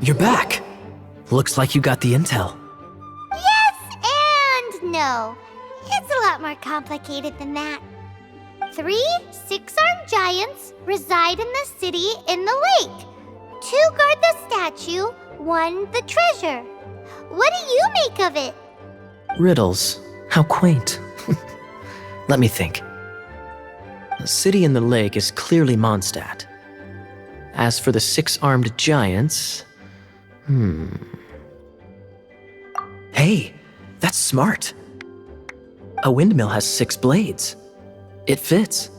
You're back. Looks like you got the intel. Yes and no. It's a lot more complicated than that. 3 six-armed giants reside in the city in the lake. 2 guard the statue, 1 the treasure. What do you make of it? Riddles. How quaint. Let me think. The city in the lake is clearly Mondstadt. As for the 6-armed giants... Hey, that's smart. A windmill has 6 blades. It fits.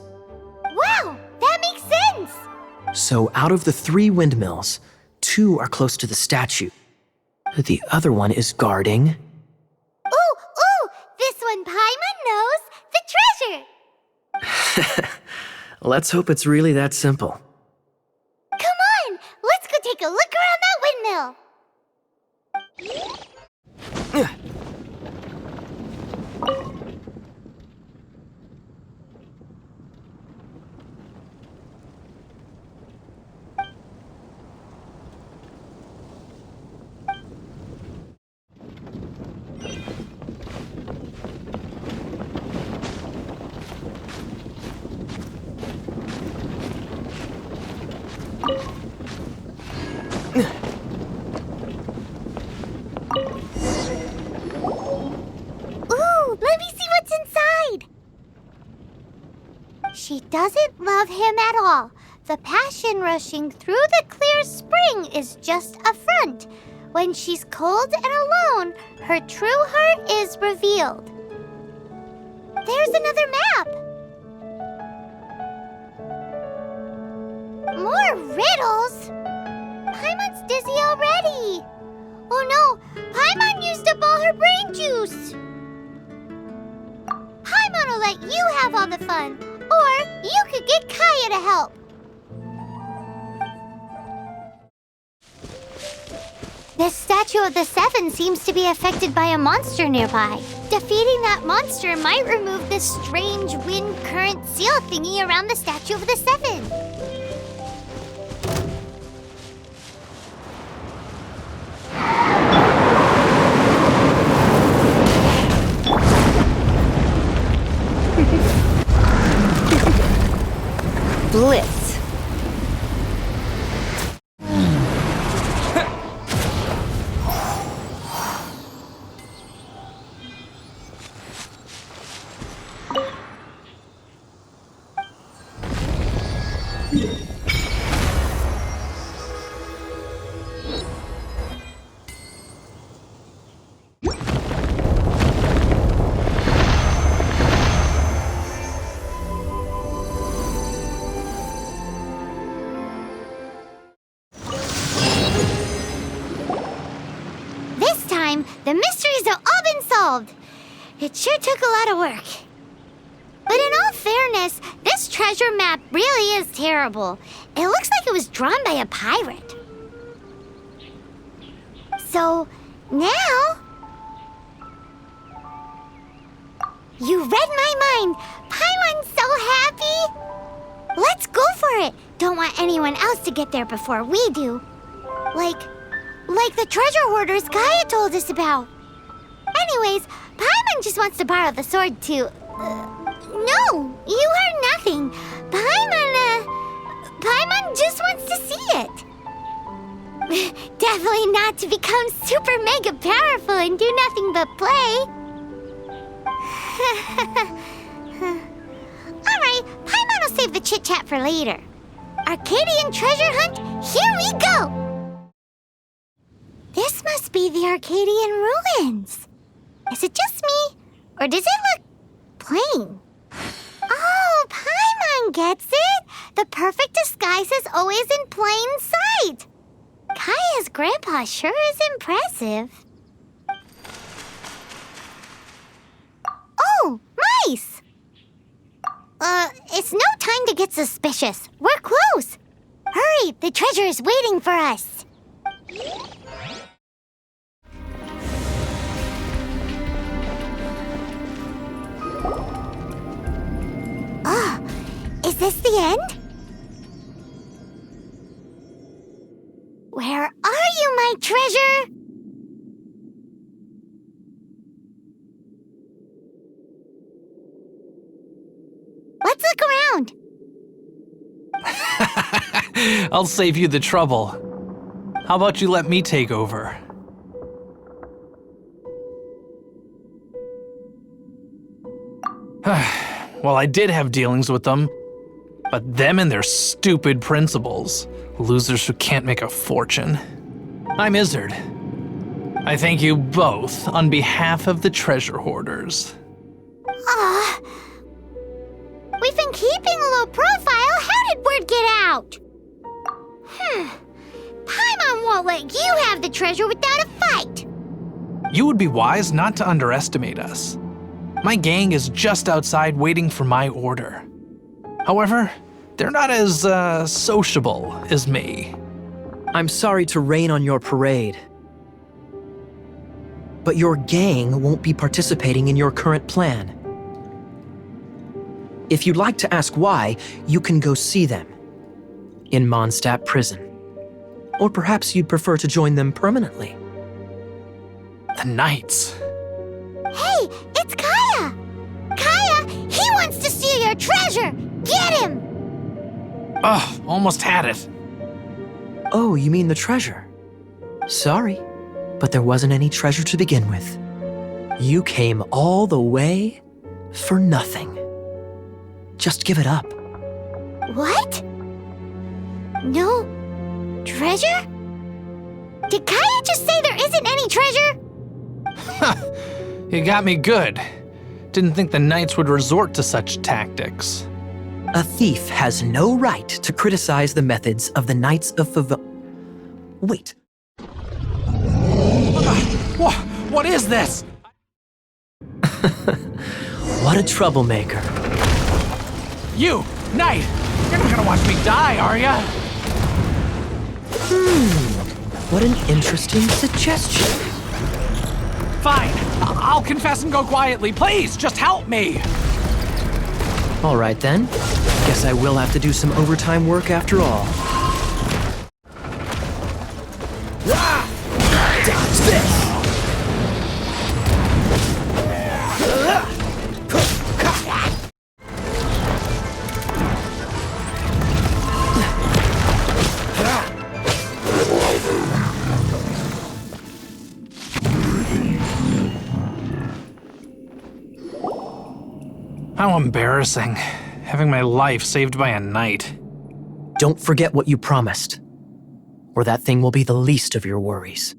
Wow, that makes sense! So out of the 3 windmills, 2 are close to the statue. The other one is guarding... Ooh! This one Paimon knows! The treasure! Let's hope it's really that simple. Come on! Let's go take a look around that windmill! Ooh, let me see what's inside! She doesn't love him at all. The passion rushing through the clear spring is just a front. When she's cold and alone, her true heart is revealed. There's another map! More riddles? Paimon's dizzy already. Oh no, Paimon used up all her brain juice. Paimon will let you have all the fun, or you could get Kaya to help. The Statue of the Seven seems to be affected by a monster nearby. Defeating that monster might remove this strange wind current seal thingy around the Statue of the Seven. Bliss. The mysteries have all been solved. It sure took a lot of work. But in all fairness, this treasure map really is terrible. It looks like it was drawn by a pirate. So, now... You read my mind. Paimon's so happy. Let's go for it. Don't want anyone else to get there before we do. Like the treasure hoarders Kaya told us about. Anyways, Paimon just wants to borrow the sword to... No, you heard nothing. Paimon just wants to see it. Definitely not to become super mega powerful and do nothing but play. Alright, Paimon will save the chit-chat for later. Arcadian treasure hunt, here we go! This must be the Arcadian ruins. Is it just me, or does it look plain? Oh, Paimon gets it. The perfect disguise is always in plain sight. Kaya's grandpa sure is impressive. Oh, mice! It's no time to get suspicious. We're close. Hurry, the treasure is waiting for us. Oh, is this the end? Where are you, any treasure? Let's look around. I'll save you the trouble. How about you let me take over? Well, I did have dealings with them, but them and their stupid principles. Losers who can't make a fortune. I'm Izzard. I thank you both on behalf of the treasure hoarders. We've been keeping a low profile. How did word get out? Paimon won't let you have the treasure without a fight. You would be wise not to underestimate us. My gang is just outside waiting for my order. However, they're not as, sociable as me. I'm sorry to rain on your parade, but your gang won't be participating in your current plan. If you'd like to ask why, you can go see them in Mondstadt prison. Or perhaps you'd prefer to join them permanently. The Knights. Hey, it's Kaya! Kaya, he wants to steal your treasure! Get him! Ugh, almost had it. Oh, you mean the treasure? Sorry, but there wasn't any treasure to begin with. You came all the way for nothing. Just give it up. What? No treasure? Did Kaya just say there isn't any treasure? You got me good. Didn't think the Knights would resort to such tactics. A thief has no right to criticize the methods of the Knights of Wait. What is this? What a troublemaker. You, Knight! You're not gonna watch me die, are ya? What an interesting suggestion. Fine, I'll confess and go quietly. Please, just help me! All right then. Guess I will have to do some overtime work after all. Dodge this! How embarrassing, having my life saved by a knight. Don't forget what you promised, or that thing will be the least of your worries.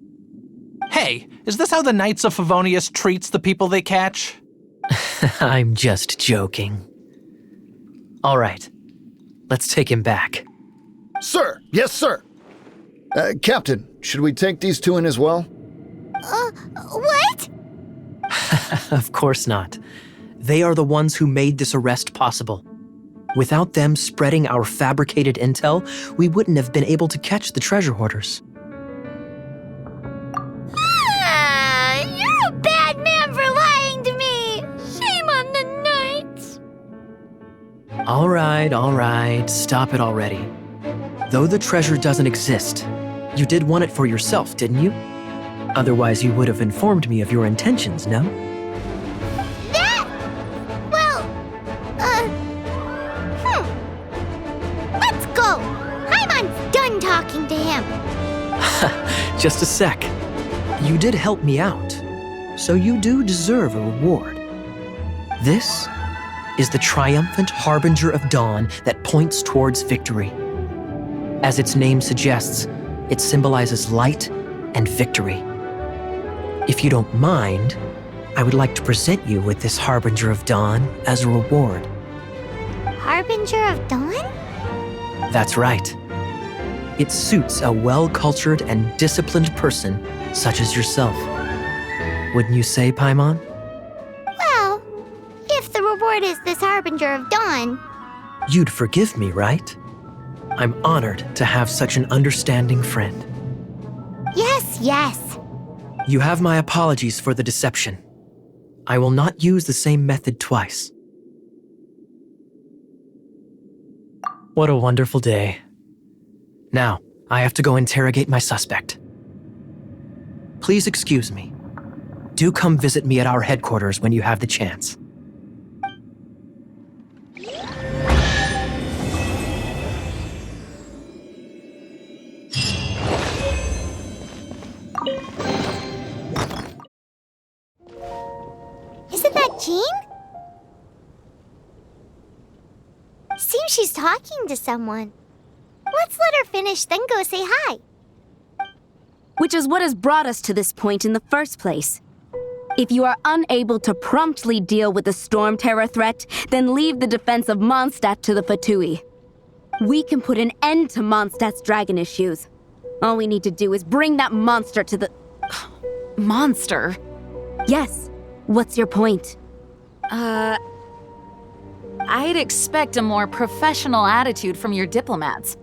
Hey, is this how the Knights of Favonius treats the people they catch? I'm just joking. All right, let's take him back. Sir, yes, sir. Captain, should we take these two in as well? What? Of course not. They are the ones who made this arrest possible. Without them spreading our fabricated intel, we wouldn't have been able to catch the treasure hoarders. You're a bad man for lying to me! Shame on the Knights! All right, stop it already. Though the treasure doesn't exist, you did want it for yourself, didn't you? Otherwise, you would have informed me of your intentions, no? Let's go! Paimon's done talking to him. Just a sec. You did help me out, so you do deserve a reward. This is the triumphant Harbinger of Dawn that points towards victory. As its name suggests, it symbolizes light and victory. If you don't mind, I would like to present you with this Harbinger of Dawn as a reward. Harbinger of Dawn? That's right. It suits a well-cultured and disciplined person such as yourself. Wouldn't you say, Paimon? Well, if the reward is this Harbinger of Dawn... You'd forgive me, right? I'm honored to have such an understanding friend. Yes. You have my apologies for the deception. I will not use the same method twice. What a wonderful day. Now, I have to go interrogate my suspect. Please excuse me. Do come visit me at our headquarters when you have the chance. Isn't that Jean? Seems she's talking to someone. Let's let her finish, then go say hi. Which is what has brought us to this point in the first place. If you are unable to promptly deal with the Storm Terror threat, then leave the defense of Mondstadt to the Fatui. We can put an end to Mondstadt's dragon issues. All we need to do is bring that monster to the... Monster? Yes. What's your point? I'd expect a more professional attitude from your diplomats.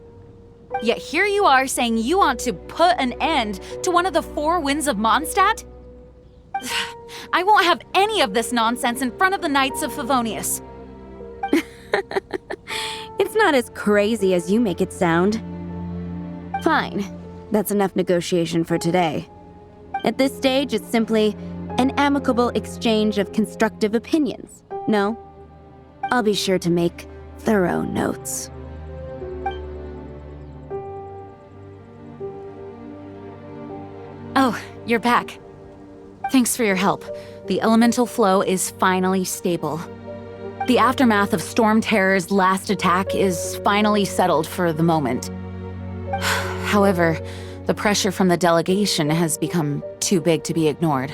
Yet here you are saying you want to put an end to one of the four winds of Mondstadt? I won't have any of this nonsense in front of the Knights of Favonius. It's not as crazy as you make it sound. Fine. That's enough negotiation for today. At this stage, it's simply an amicable exchange of constructive opinions. No? I'll be sure to make thorough notes. Oh, you're back. Thanks for your help. The elemental flow is finally stable. The aftermath of Storm Terror's last attack is finally settled for the moment. However, the pressure from the delegation has become too big to be ignored.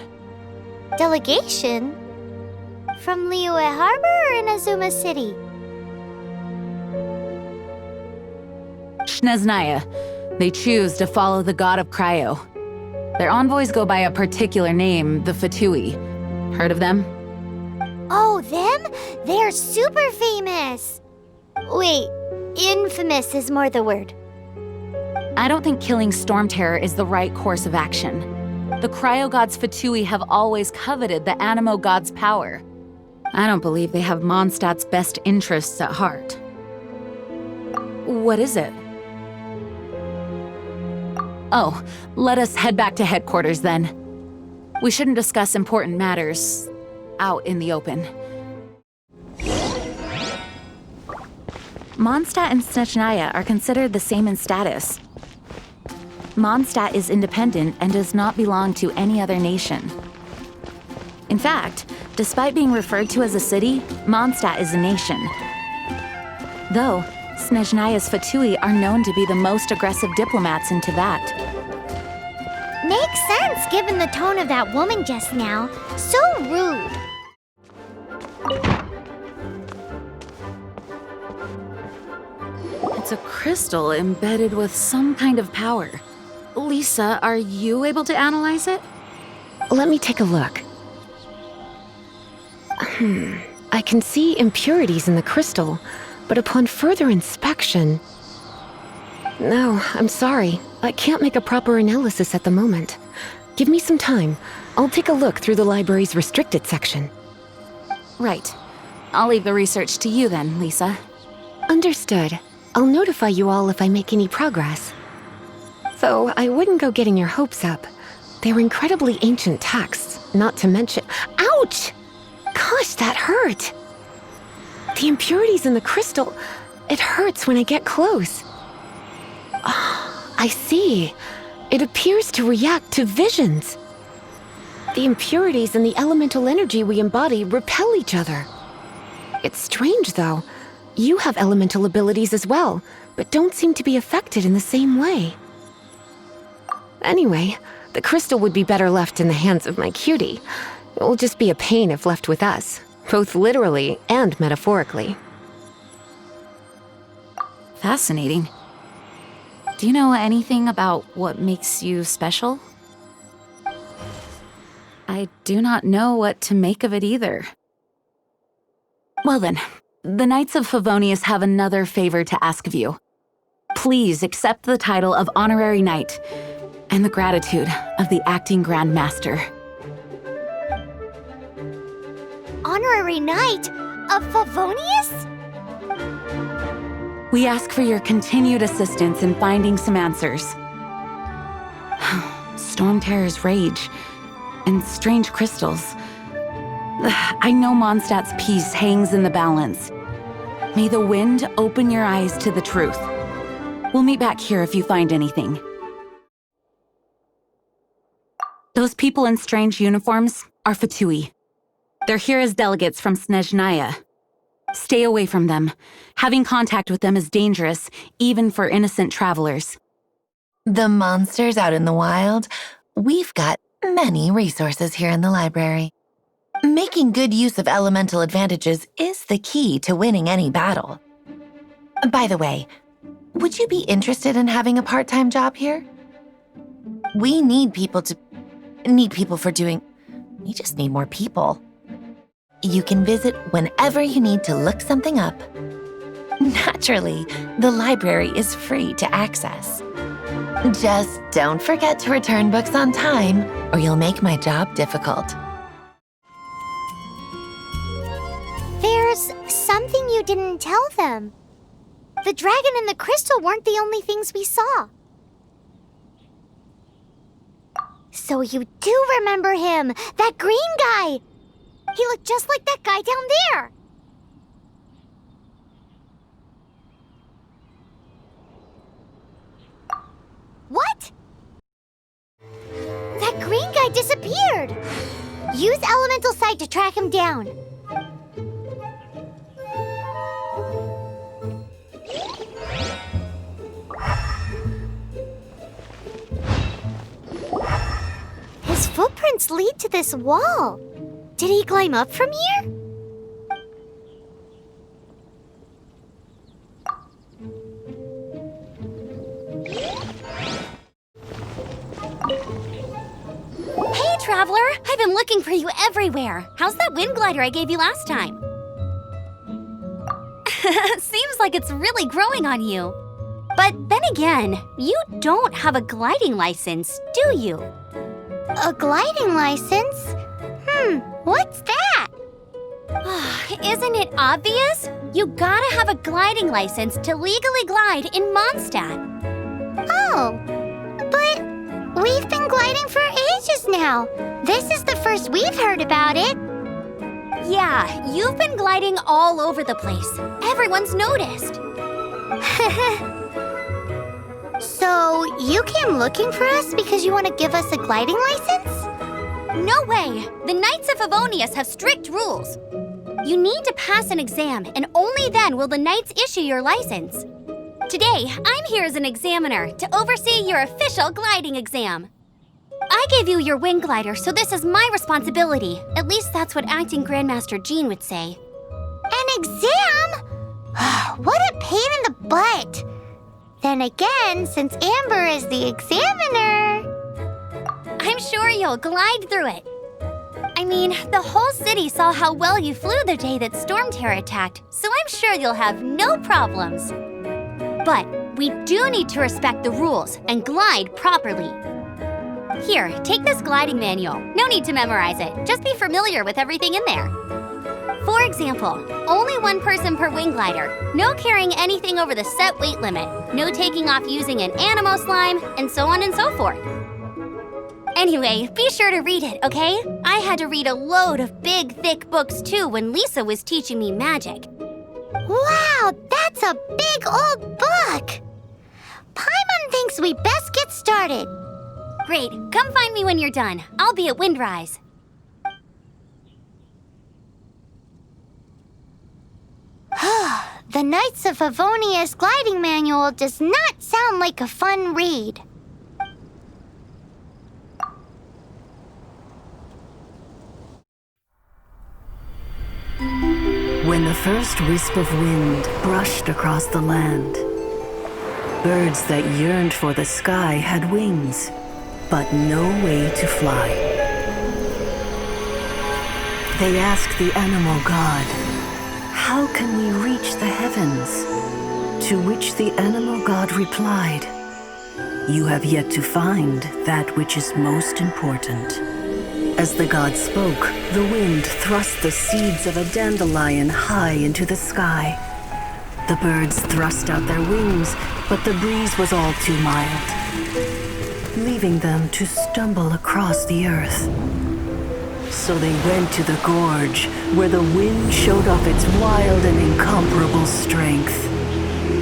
Delegation? From Liyue Harbor or in Azuma City? Snezhnaya. They choose to follow the god of Cryo. Their envoys go by a particular name, the Fatui. Heard of them? Oh, them? They're super famous! Wait, infamous is more the word. I don't think killing Storm Terror is the right course of action. The Cryo God's Fatui have always coveted the Animo God's power. I don't believe they have Mondstadt's best interests at heart. What is it? Oh, let us head back to headquarters then. We shouldn't discuss important matters out in the open. Mondstadt and Snezhnaya are considered the same in status. Mondstadt is independent and does not belong to any other nation. In fact, despite being referred to as a city, Mondstadt is a nation. Though, Snezhnaya's Fatui are known to be the most aggressive diplomats in Teyvat. Makes sense given the tone of that woman just now. So rude. It's a crystal embedded with some kind of power. Lisa, are you able to analyze it? Let me take a look. I can see impurities in the crystal, but upon further inspection... No, I'm sorry. I can't make a proper analysis at the moment. Give me some time. I'll take a look through the library's restricted section. Right. I'll leave the research to you then, Lisa. Understood. I'll notify you all if I make any progress. Though I wouldn't go getting your hopes up. They're incredibly ancient texts, not to mention... Ouch! Gosh, that hurt! The impurities in the crystal... It hurts when I get close. Oh, I see. It appears to react to visions. The impurities and the elemental energy we embody repel each other. It's strange, though. You have elemental abilities as well, but don't seem to be affected in the same way. Anyway, the crystal would be better left in the hands of my cutie. It will just be a pain if left with us, both literally and metaphorically. Fascinating. Do you know anything about what makes you special? I do not know what to make of it either. Well then, the Knights of Favonius have another favor to ask of you. Please accept the title of Honorary Knight and the gratitude of the Acting Grand Master. Honorary Knight of Favonius? We ask for your continued assistance in finding some answers. Storm Terror's rage, and strange crystals. I know Mondstadt's peace hangs in the balance. May the wind open your eyes to the truth. We'll meet back here if you find anything. Those people in strange uniforms are Fatui. They're here as delegates from Snezhnaya. Stay away from them. Having contact with them is dangerous, even for innocent travelers. The monsters out in the wild, we've got many resources here in the library. Making good use of elemental advantages is the key to winning any battle. By the way, would you be interested in having a part-time job here? We just need more people. You can visit whenever you need to look something up. Naturally, the library is free to access. Just don't forget to return books on time, or you'll make my job difficult. There's something you didn't tell them. The dragon and the crystal weren't the only things we saw. So you do remember him, that green guy. He looked just like that guy down there. What? That green guy disappeared. Use Elemental Sight to track him down. His footprints lead to this wall. Did he climb up from here? Hey, Traveler! I've been looking for you everywhere. How's that wind glider I gave you last time? Seems like it's really growing on you. But then again, you don't have a gliding license, do you? A gliding license? What's that? Isn't it obvious? You gotta have a gliding license to legally glide in Mondstadt. Oh, but we've been gliding for ages now. This is the first we've heard about it. Yeah, you've been gliding all over the place. Everyone's noticed. So, you came looking for us because you want to give us a gliding license? No way! The Knights of Favonius have strict rules. You need to pass an exam, and only then will the Knights issue your license. Today, I'm here as an examiner to oversee your official gliding exam. I gave you your wing glider, so this is my responsibility. At least that's what Acting Grandmaster Jean would say. An exam? What a pain in the butt. Then again, since Amber is the examiner... I'm sure you'll glide through it. I mean, the whole city saw how well you flew the day that Storm Terror attacked, so I'm sure you'll have no problems. But we do need to respect the rules and glide properly. Here, take this gliding manual. No need to memorize it. Just be familiar with everything in there. For example, only one person per wing glider, no carrying anything over the set weight limit, no taking off using an animo slime, and so on and so forth. Anyway, be sure to read it, okay? I had to read a load of big, thick books too when Lisa was teaching me magic. Wow, that's a big old book! Paimon thinks we best get started. Great, come find me when you're done. I'll be at Windrise. The Knights of Favonius gliding manual does not sound like a fun read. When the first wisp of wind brushed across the land, birds that yearned for the sky had wings, but no way to fly. They asked the animal god, "How can we reach the heavens?" To which the animal god replied, "You have yet to find that which is most important." As the god spoke, the wind thrust the seeds of a dandelion high into the sky. The birds thrust out their wings, but the breeze was all too mild. leaving them to stumble across the earth. So they went to the gorge, where the wind showed off its wild and incomparable strength.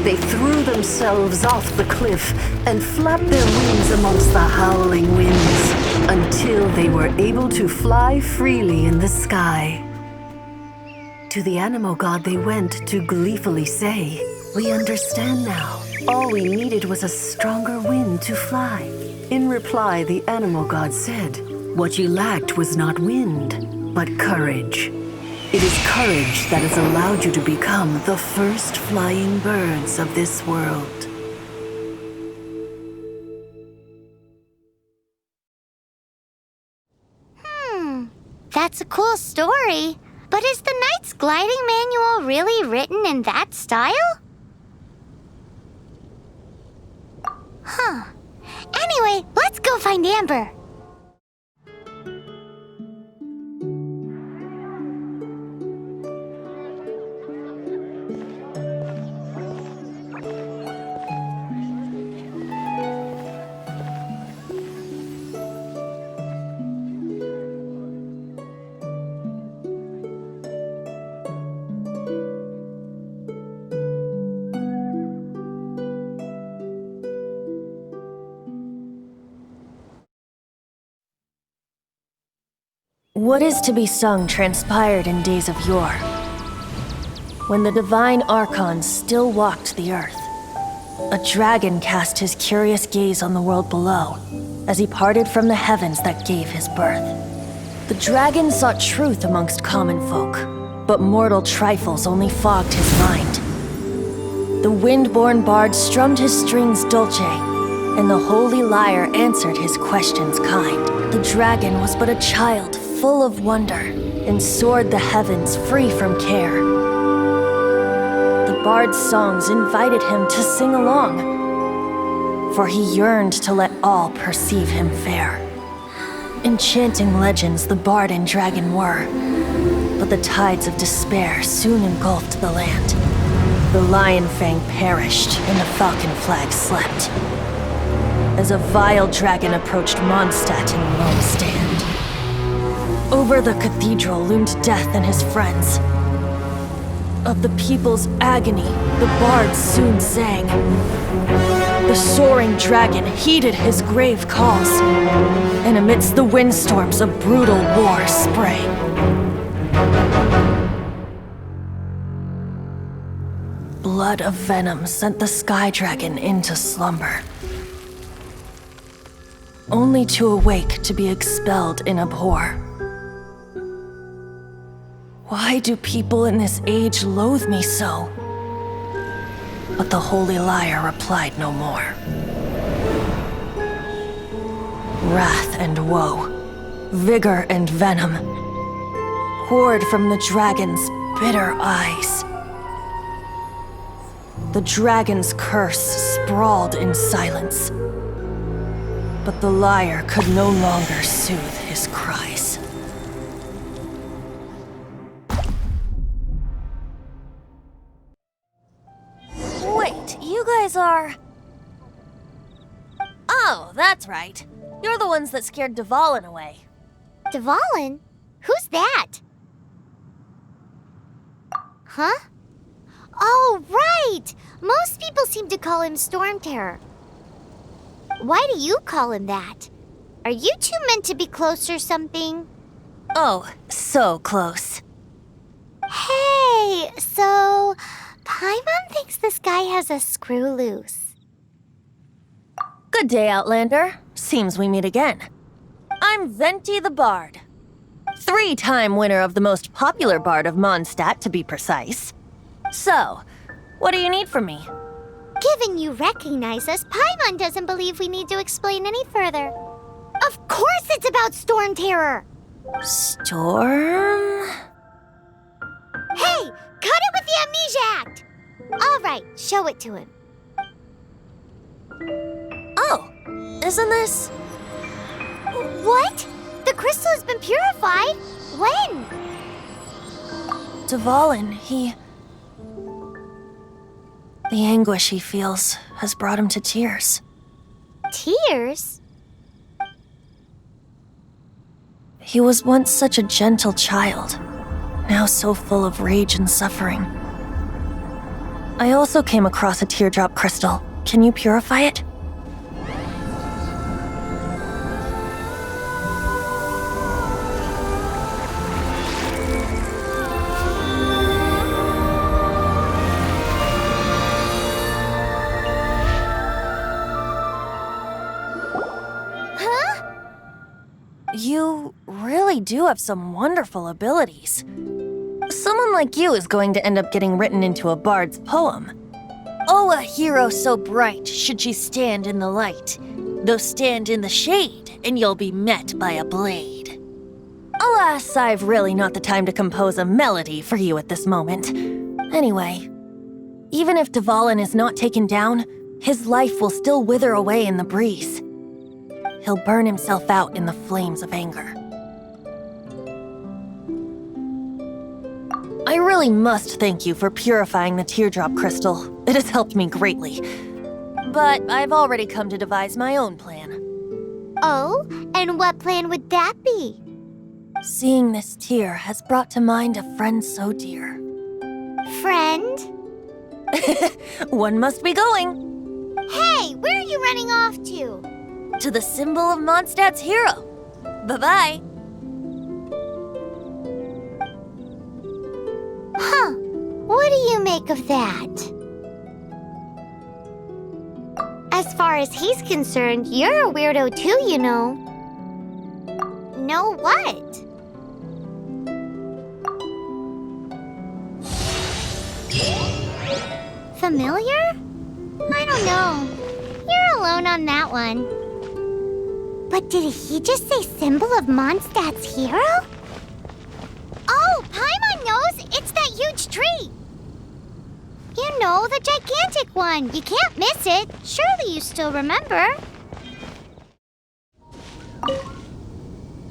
They threw themselves off the cliff and flapped their wings amongst the howling winds until they were able to fly freely in the sky. To the animal god they went to gleefully say, "We understand now. All we needed was a stronger wind to fly." In reply, the animal god said, "What you lacked was not wind, but courage. It is courage that has allowed you to become the first flying birds of this world." That's a cool story. But is the Knight's Gliding Manual really written in that style? Huh. Anyway, let's go find Amber. What is to be sung transpired in days of yore, when the divine archons still walked the earth. A dragon cast his curious gaze on the world below, as he parted from the heavens that gave his birth. The dragon sought truth amongst common folk, but mortal trifles only fogged his mind. The wind-born bard strummed his strings dulce, and the holy lyre answered his questions kind. The dragon was but a child, full of wonder, and soared the heavens free from care. The bard's songs invited him to sing along, for he yearned to let all perceive him fair. Enchanting legends the bard and dragon were, but the tides of despair soon engulfed the land. The lion fang perished, and the falcon flag slept, as a vile dragon approached Mondstadt in lone stand. Over the cathedral loomed death and his friends. Of the people's agony, the bard soon sang. The soaring dragon heeded his grave calls, and amidst the windstorms a brutal war sprang. Blood of venom sent the sky dragon into slumber, only to awake to be expelled in abhor. Why do people in this age loathe me so? But the holy lyre replied no more. Wrath and woe, vigor and venom, poured from the dragon's bitter eyes. The dragon's curse sprawled in silence, but the lyre could no longer soothe his cries. Wait, you guys are... Oh, that's right. You're the ones that scared Dandelion away. Dandelion? Who's that? Huh? Oh, right! Most people seem to call him Storm Terror. Why do you call him that? Are you two meant to be close or something? Oh, so close. Hey, so... Paimon thinks this guy has a screw loose. Good day, Outlander. Seems we meet again. I'm Venti the Bard. 3-time winner of the most popular bard of Mondstadt, to be precise. So, what do you need from me? Given you recognize us, Paimon doesn't believe we need to explain any further. Of course it's about Storm Terror! Storm? Hey! Cut it with the Amnesia Act! Alright, show it to him. Oh, isn't this... What? The crystal has been purified? When? Dandelion, he... The anguish he feels has brought him to tears. Tears? He was once such a gentle child, now so full of rage and suffering. I also came across a teardrop crystal. Can you purify it? You really do have some wonderful abilities. Someone like you is going to end up getting written into a bard's poem. Oh, a hero so bright should she stand in the light, though stand in the shade, and you'll be met by a blade. Alas, I've really not the time to compose a melody for you at this moment. Anyway, even if Dvalin is not taken down, his life will still wither away in the breeze. He'll burn himself out in the flames of anger. I really must thank you for purifying the teardrop crystal. It has helped me greatly. But I've already come to devise my own plan. Oh, and what plan would that be? Seeing this tear has brought to mind a friend so dear. Friend? One must be going. Hey, where are you running off to? To the symbol of Mondstadt's hero. Bye-bye. Huh. What do you make of that? As far as he's concerned, you're a weirdo too, you know. Know what? Familiar? I don't know. You're alone on that one. But did he just say symbol of Mondstadt's hero? Oh, Paimon knows! It's that huge tree! You know, the gigantic one. You can't miss it. Surely you still remember.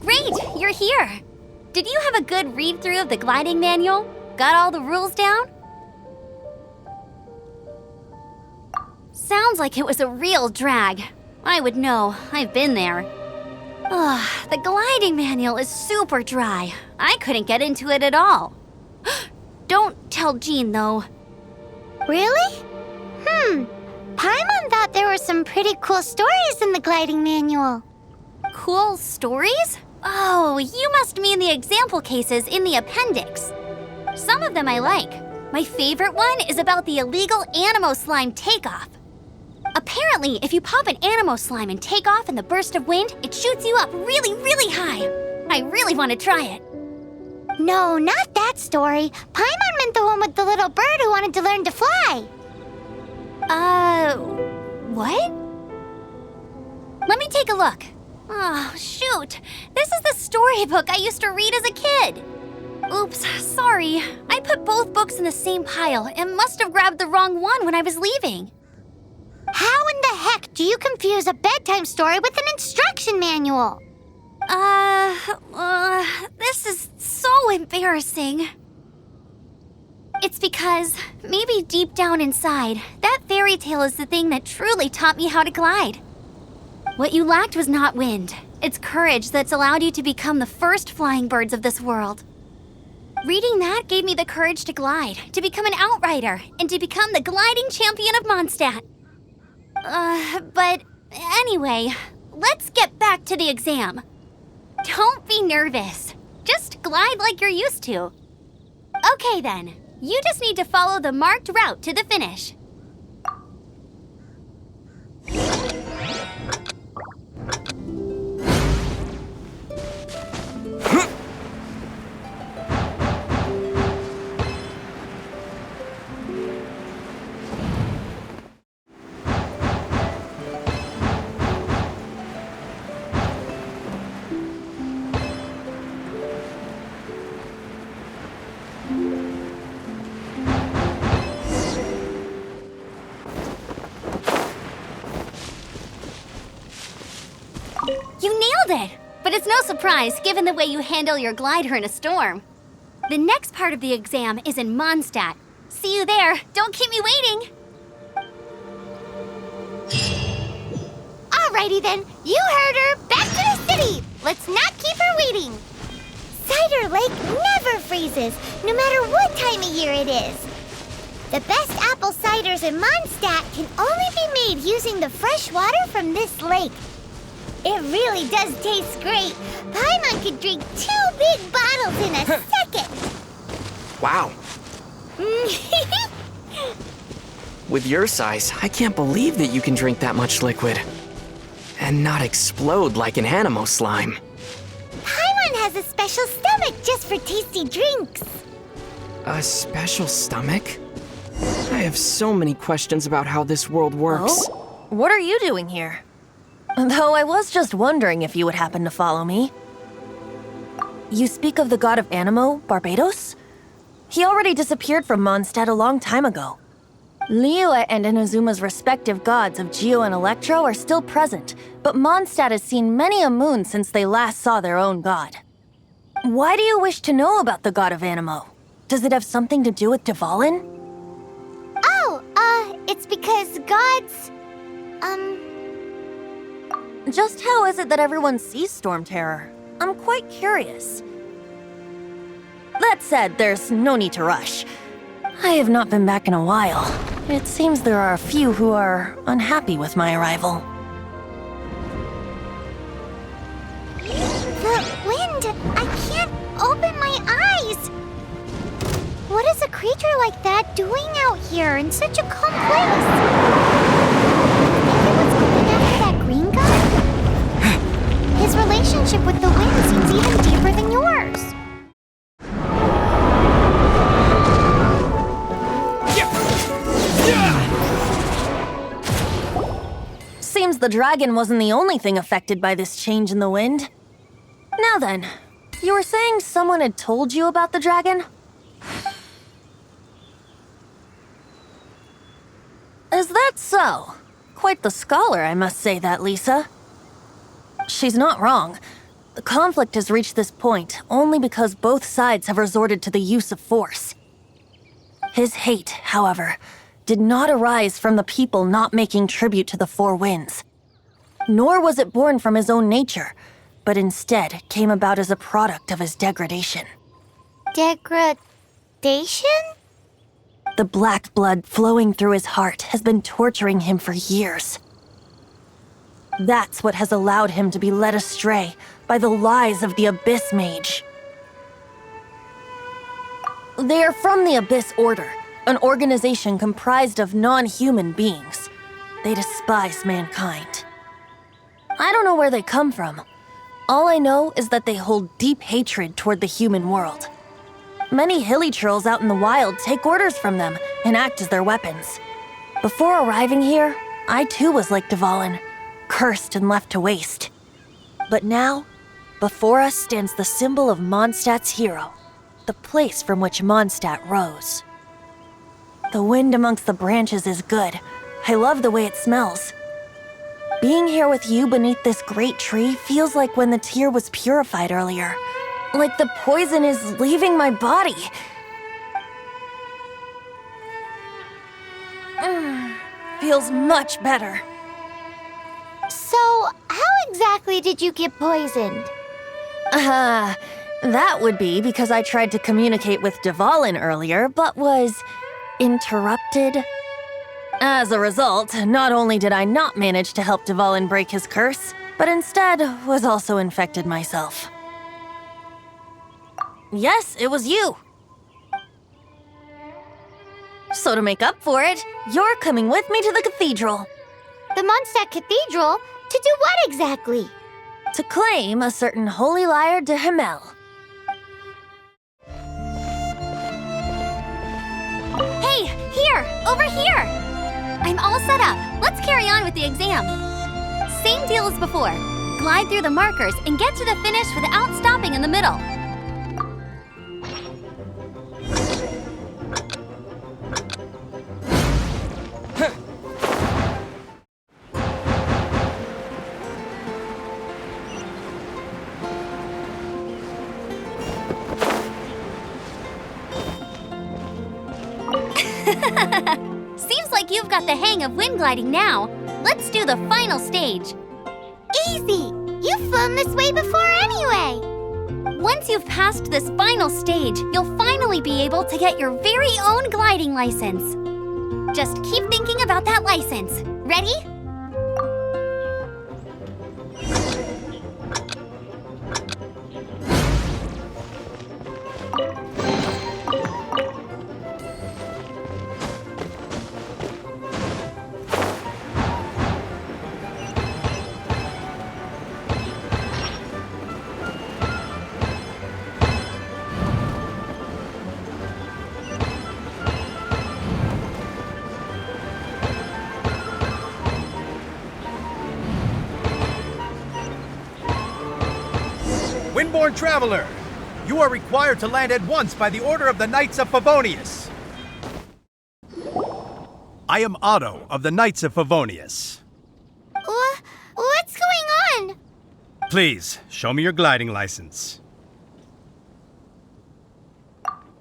Great, you're here. Did you have a good read-through of the gliding manual? Got all the rules down? Sounds like it was a real drag. I would know. I've been there. Ugh, the gliding manual is super dry. I couldn't get into it at all. Don't tell Jean, though. Really? Paimon thought there were some pretty cool stories in the gliding manual. Cool stories? Oh, you must mean the example cases in the appendix. Some of them I like. My favorite one is about the illegal Animo slime takeoff. Apparently, if you pop an Animo slime and take off in the burst of wind, it shoots you up really, really high. I really want to try it. No, not that story. Paimon meant the one with the little bird who wanted to learn to fly. What? Let me take a look. Oh, shoot. This is the storybook I used to read as a kid. Oops, sorry. I put both books in the same pile and must have grabbed the wrong one when I was leaving. How in the heck do you confuse a bedtime story with an instruction manual? This is so embarrassing. It's because, maybe deep down inside, that fairy tale is the thing that truly taught me how to glide. What you lacked was not wind. It's courage that's allowed you to become the first flying birds of this world. Reading that gave me the courage to glide, to become an outrider, and to become the gliding champion of Mondstadt. But anyway, let's get back to the exam. Don't be nervous. Just glide like you're used to. Okay then, you just need to follow the marked route to the finish. You nailed it! But it's no surprise given the way you handle your glider in a storm. The next part of the exam is in Mondstadt. See you there. Don't keep me waiting. Alrighty then, you heard her. Back to the city. Let's not keep her exciting! Cider Lake never freezes, no matter what time of year it is. The best apple ciders in Mondstadt can only be made using the fresh water from this lake. It really does taste great. Paimon could drink 2 big bottles in a second. Wow. With your size, I can't believe that you can drink that much liquid. And not explode like an animo slime. Paimon has a special stomach just for tasty drinks. A special stomach? I have so many questions about how this world works. Oh? What are you doing here? Though I was just wondering if you would happen to follow me. You speak of the god of Animo, Barbados? He already disappeared from Mondstadt a long time ago. Liyue and Inazuma's respective gods of Geo and Electro are still present, but Mondstadt has seen many a moon since they last saw their own god. Why do you wish to know about the god of Animo? Does it have something to do with Dvalin? Oh, it's because gods, Just how is it that everyone sees Storm Terror? I'm quite curious. That said, there's no need to rush. I have not been back in a while. It seems there are a few who are unhappy with my arrival. The wind! I can't open my eyes! What is a creature like that doing out here in such a calm place? Everyone's going after that green guy? His relationship with the wind seems even deeper than yours. Seems the dragon wasn't the only thing affected by this change in the wind. Now then, you were saying someone had told you about the dragon? Is that so? Quite the scholar, I must say that, Lisa. She's not wrong. The conflict has reached this point only because both sides have resorted to the use of force. His hate, however, did not arise from the people not making tribute to the Four Winds. Nor was it born from his own nature, but instead came about as a product of his degradation. Degradation? The black blood flowing through his heart has been torturing him for years. That's what has allowed him to be led astray by the lies of the Abyss Mage. They are from the Abyss Order, an organization comprised of non-human beings. They despise mankind. I don't know where they come from. All I know is that they hold deep hatred toward the human world. Many hilly trolls out in the wild take orders from them and act as their weapons. Before arriving here, I too was like Dvalin, cursed and left to waste. But now, before us stands the symbol of Mondstadt's hero, the place from which Mondstadt rose. The wind amongst the branches is good. I love the way it smells. Being here with you beneath this great tree feels like when the tear was purified earlier. Like the poison is leaving my body. Feels much better. So, how exactly did you get poisoned? That would be because I tried to communicate with Dvalin earlier, but was interrupted. As a result, not only did I not manage to help Dvalin break his curse, but instead was also infected myself. Yes, it was you. So to make up for it, you're coming with me to the cathedral. The Mondstadt Cathedral? To do what exactly? To claim a certain holy lyre de Himmel. Hey, here! Over here! I'm all set up. Let's carry on with the exam. Same deal as before. Glide through the markers and get to the finish without stopping in the middle. Seems like you've got the hang of wind gliding now. Let's do the final stage. Easy! You've flown this way before anyway. Once you've passed this final stage, you'll finally be able to get your very own gliding license. Just keep thinking about that license. Ready? Windborne Traveler, you are required to land at once by the order of the Knights of Favonius. I am Otto of the Knights of Favonius. What's going on? Please, show me your gliding license.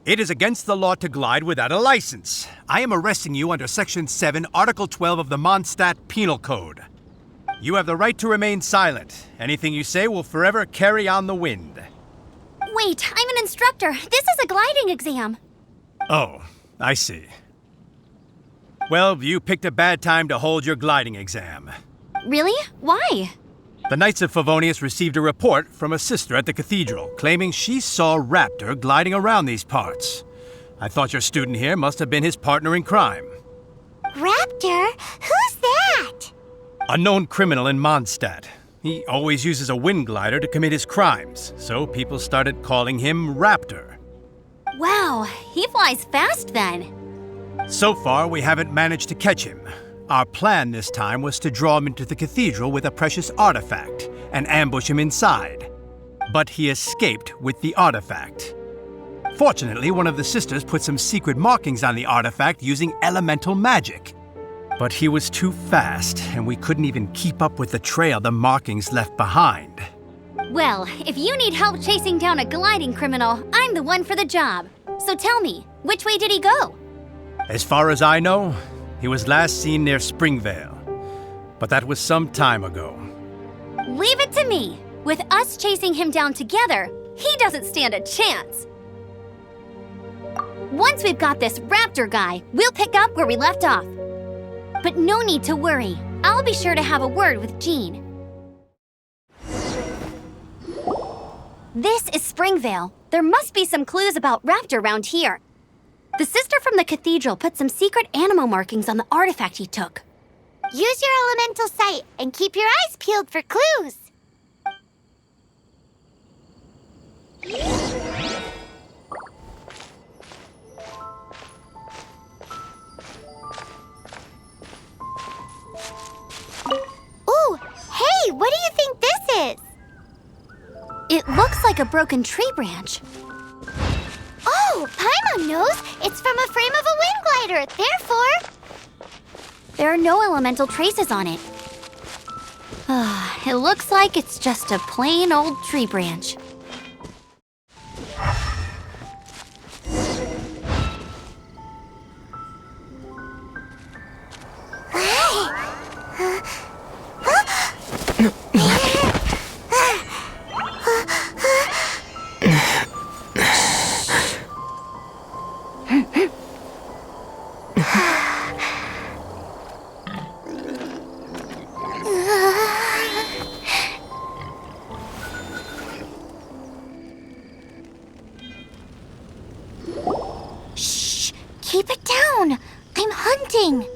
It is against the law to glide without a license. I am arresting you under Section 7, Article 12 of the Mondstadt Penal Code. You have the right to remain silent. Anything you say will forever carry on the wind. Wait, I'm an instructor. This is a gliding exam. Oh, I see. Well, you picked a bad time to hold your gliding exam. Really? Why? The Knights of Favonius received a report from a sister at the cathedral claiming she saw Raptor gliding around these parts. I thought your student here must have been his partner in crime. Raptor? Who's that? A known criminal in Mondstadt. He always uses a wind glider to commit his crimes, so people started calling him Raptor. Wow, he flies fast then. So far, we haven't managed to catch him. Our plan this time was to draw him into the cathedral with a precious artifact and ambush him inside. But he escaped with the artifact. Fortunately, one of the sisters put some secret markings on the artifact using elemental magic. But he was too fast, and we couldn't even keep up with the trail the markings left behind. Well, if you need help chasing down a gliding criminal, I'm the one for the job. So tell me, which way did he go? As far as I know, he was last seen near Springvale. But that was some time ago. Leave it to me. With us chasing him down together, he doesn't stand a chance. Once we've got this Raptor guy, we'll pick up where we left off. But no need to worry. I'll be sure to have a word with Jean. This is Springvale. There must be some clues about Raptor around here. The sister from the cathedral put some secret animal markings on the artifact he took. Use your elemental sight and keep your eyes peeled for clues. Ooh, hey, what do you think this is? It looks like a broken tree branch. Oh, Paimon knows. It's from a frame of a wind glider. Therefore, there are no elemental traces on it. It looks like it's just a plain old tree branch. keep it down. I'm hunting.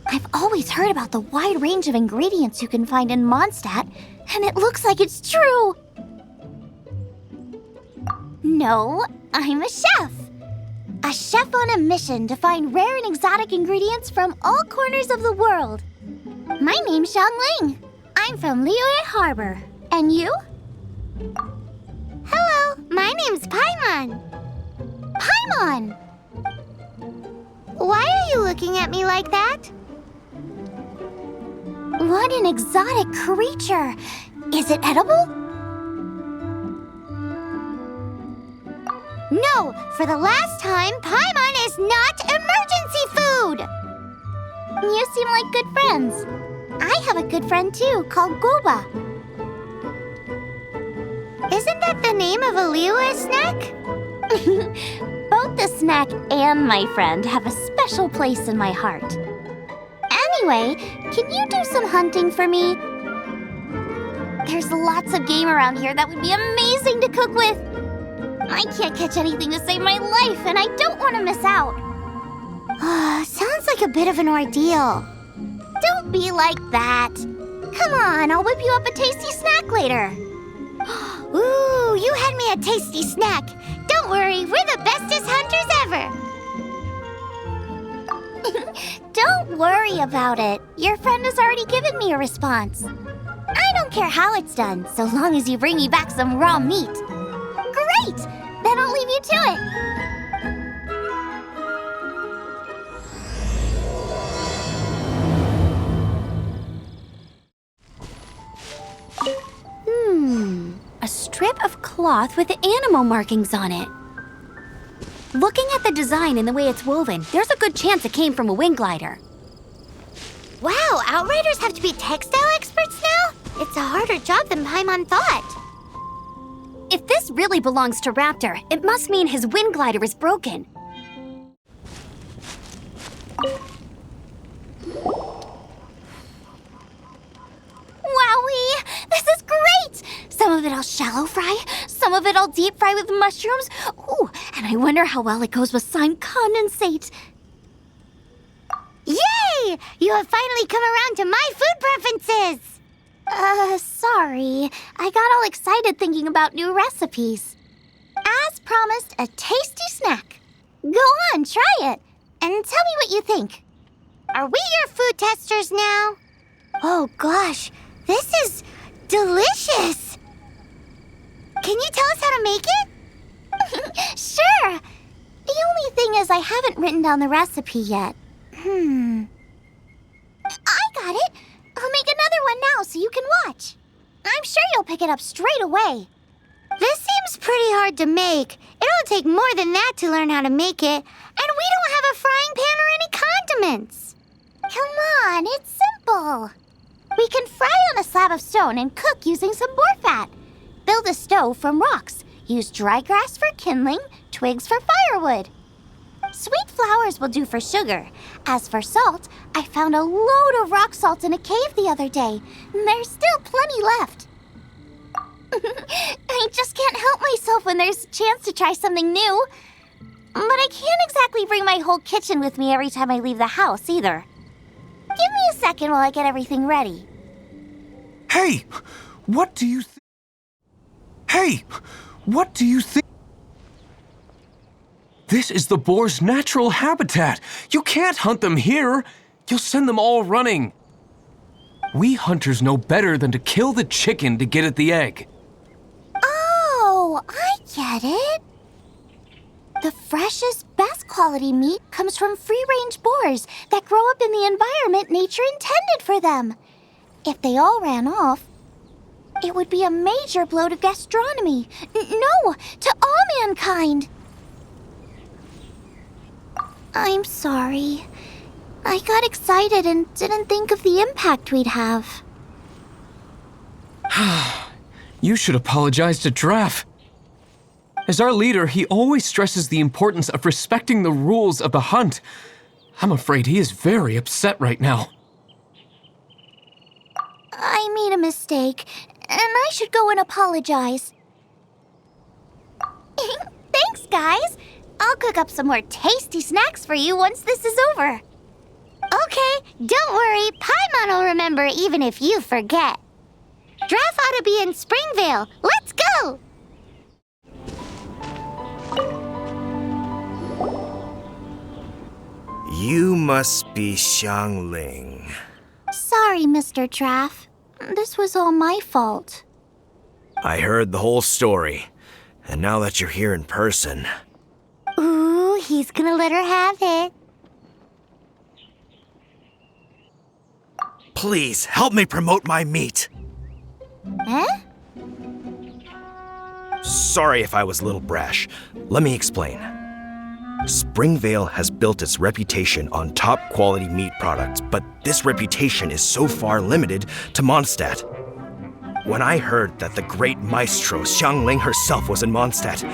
I've always heard about the wide range of ingredients you can find in Mondstadt, and it looks like it's true. No, I'm a chef. A chef on a mission to find rare and exotic ingredients from all corners of the world. My name's Xiangling. I'm from Liyue Harbor. And you? Hello, my name's Paimon. Paimon! Why are you looking at me like that? What an exotic creature! Is it edible? No, for the last time, Paimon is not emergency food! You seem like good friends. I have a good friend too, called Goba. Isn't that the name of a Liyue snack? Both the snack and my friend have a special place in my heart. Anyway, can you do some hunting for me? There's lots of game around here that would be amazing to cook with. I can't catch anything to save my life, and I don't want to miss out. Sounds like a bit of an ordeal. Don't be like that. Come on, I'll whip you up a tasty snack later. Ooh, you had me a tasty snack. Don't worry, we're the bestest hunters ever. Don't worry about it. Your friend has already given me a response. I don't care how it's done, so long as you bring me back some raw meat. Great! Then I'll leave you to it. A strip of cloth with animal markings on it. Looking at the design and the way it's woven, there's a good chance it came from a wing glider. Wow, Outriders have to be textile experts now? It's a harder job than Paimon thought. If this really belongs to Raptor, it must mean his wind glider is broken. Wowee! This is great! Some of it I'll shallow fry, some of it I'll deep fry with mushrooms. Ooh, and I wonder how well it goes with slime condensate. Yay! You have finally come around to my food preferences! Sorry. I got all excited thinking about new recipes. As promised, a tasty snack. Go on, try it, and tell me what you think. Are we your food testers now? Oh gosh, this is delicious! Can you tell us how to make it? Sure! The only thing is I haven't written down the recipe yet. I got it! I'll make another one now so you can watch. I'm sure you'll pick it up straight away. This seems pretty hard to make. It'll take more than that to learn how to make it. And we don't have a frying pan or any condiments. Come on, it's simple. We can fry on a slab of stone and cook using some boar fat. Build a stove from rocks. Use dry grass for kindling, twigs for firewood. Sweet flowers will do for sugar. As for salt, I found a load of rock salt in a cave the other day. There's still plenty left. I just can't help myself when there's a chance to try something new. But I can't exactly bring my whole kitchen with me every time I leave the house, either. Give me a second while I get everything ready. Hey! What do you think? Hey! What do you think? This is the boar's natural habitat. You can't hunt them here. You'll send them all running. We hunters know better than to kill the chicken to get at the egg. Oh, I get it. The freshest, best quality meat comes from free-range boars that grow up in the environment nature intended for them. If they all ran off, it would be a major blow to gastronomy. No, to all mankind. I'm sorry. I got excited and didn't think of the impact we'd have. You should apologize to Draff. As our leader, he always stresses the importance of respecting the rules of the hunt. I'm afraid he is very upset right now. I made a mistake, and I should go and apologize. Thanks, guys. I'll cook up some more tasty snacks for you once this is over. Okay, don't worry. Paimon will remember even if you forget. Draff ought to be in Springvale. Let's go! You must be Xiangling. Sorry, Mr. Draff. This was all my fault. I heard the whole story, and now that you're here in person... Ooh, he's gonna let her have it. Please, help me promote my meat. Huh? Sorry if I was a little brash. Let me explain. Springvale has built its reputation on top-quality meat products, but this reputation is so far limited to Mondstadt. when I heard that the great maestro Xiangling herself was in Mondstadt,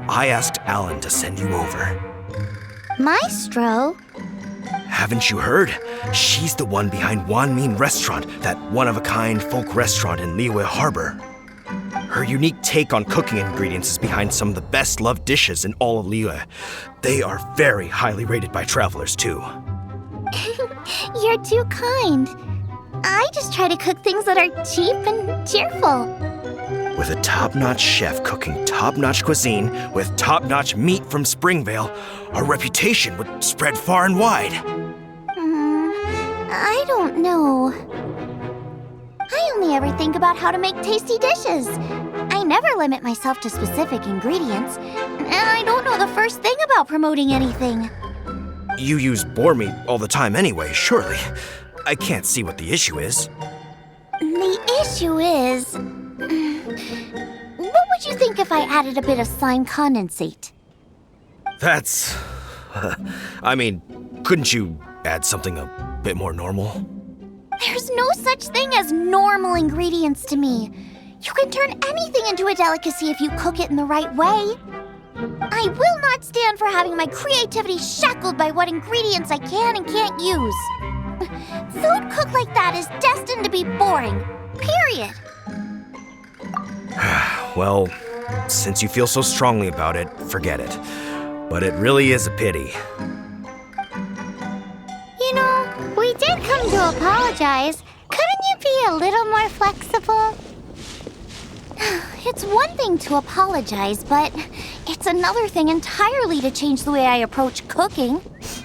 I asked Alan to send you over. Maestro? Haven't you heard? She's the one behind Wanmin Restaurant, that one-of-a-kind folk restaurant in Liyue Harbor. Her unique take on cooking ingredients is behind some of the best-loved dishes in all of Liyue. They are very highly rated by travelers, too. You're too kind. I just try to cook things that are cheap and cheerful. With a top-notch chef cooking top-notch cuisine with top-notch meat from Springvale, our reputation would spread far and wide. I don't know. I only ever think about how to make tasty dishes. I never limit myself to specific ingredients, and I don't know the first thing about promoting anything. You use boar meat all the time anyway, surely. I can't see what the issue is. The issue is... What would you think if I added a bit of slime condensate? That's... I mean, couldn't you add something a bit more normal? There's no such thing as normal ingredients to me. You can turn anything into a delicacy if you cook it in the right way. I will not stand for having my creativity shackled by what ingredients I can and can't use. Food cooked like that is destined to be boring. Period. Well, since you feel so strongly about it, forget it. But it really is a pity. You know, we did come to apologize. Couldn't you be a little more flexible? It's one thing to apologize, but it's another thing entirely to change the way I approach cooking.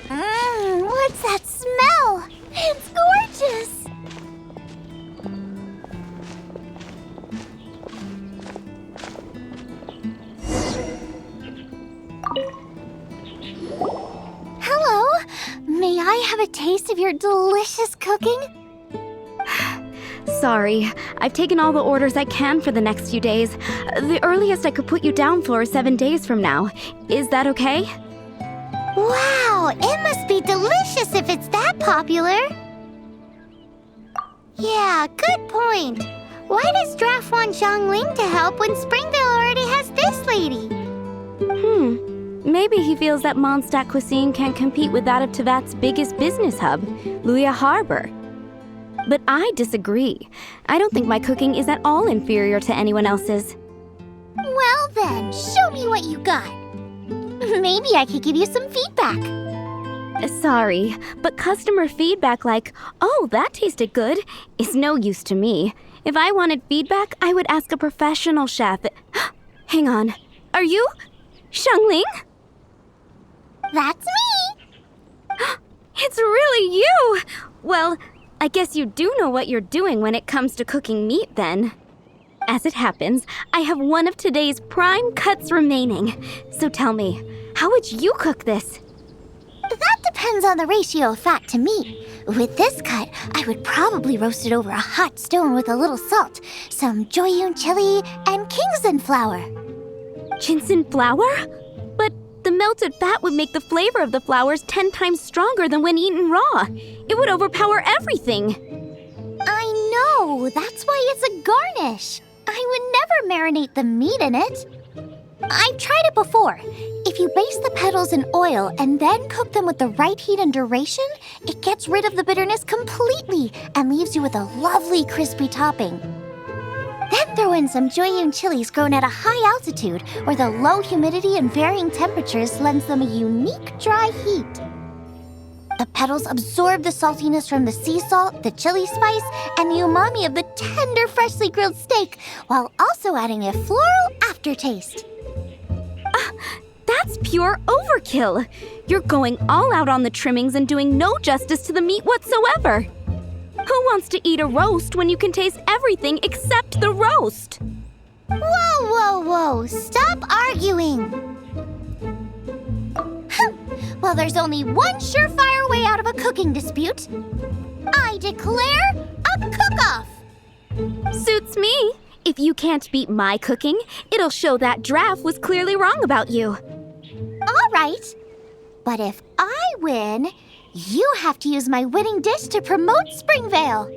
What's that smell? It's gorgeous! Hello, may I have a taste of your delicious cooking? Sorry, I've taken all the orders I can for the next few days. The earliest I could put you down for is 7 days from now. Is that okay? Wow, it must be delicious if it's that popular. Yeah, good point. Why does Draft want Xiangling to help when Springvale already has this lady? Maybe he feels that Mondstadt cuisine can't compete with that of Tevat's biggest business hub, Liyue Harbor. But I disagree. I don't think my cooking is at all inferior to anyone else's. Well then, show me what you got. Maybe I could give you some feedback. Sorry, but customer feedback like, "Oh, that tasted good," is no use to me. If I wanted feedback, I would ask a professional chef. Hang on. Are you Xiangling? That's me! It's really you! Well, I guess you do know what you're doing when it comes to cooking meat, then. As it happens, I have one of today's prime cuts remaining. So tell me, how would you cook this? That depends on the ratio of fat to meat. With this cut, I would probably roast it over a hot stone with a little salt, some Joyun chili, and Kingston flour. Ginseng flour? But the melted fat would make the flavor of the flowers 10 times stronger than when eaten raw. It would overpower everything. I know, that's why it's a garnish. I would never marinate the meat in it. I've tried it before. If you baste the petals in oil and then cook them with the right heat and duration, it gets rid of the bitterness completely and leaves you with a lovely crispy topping. Then throw in some Joyun chilies grown at a high altitude where the low humidity and varying temperatures lends them a unique dry heat. The petals absorb the saltiness from the sea salt, the chili spice, and the umami of the tender, freshly grilled steak, while also adding a floral aftertaste. That's pure overkill. You're going all out on the trimmings and doing no justice to the meat whatsoever. Who wants to eat a roast when you can taste everything except the roast? Whoa, whoa, whoa! Stop arguing! Well, there's only one surefire way out of a cooking dispute. I declare a cook-off! Suits me. If you can't beat my cooking, it'll show that Draft was clearly wrong about you. All right. But if I win, you have to use my winning dish to promote Springvale.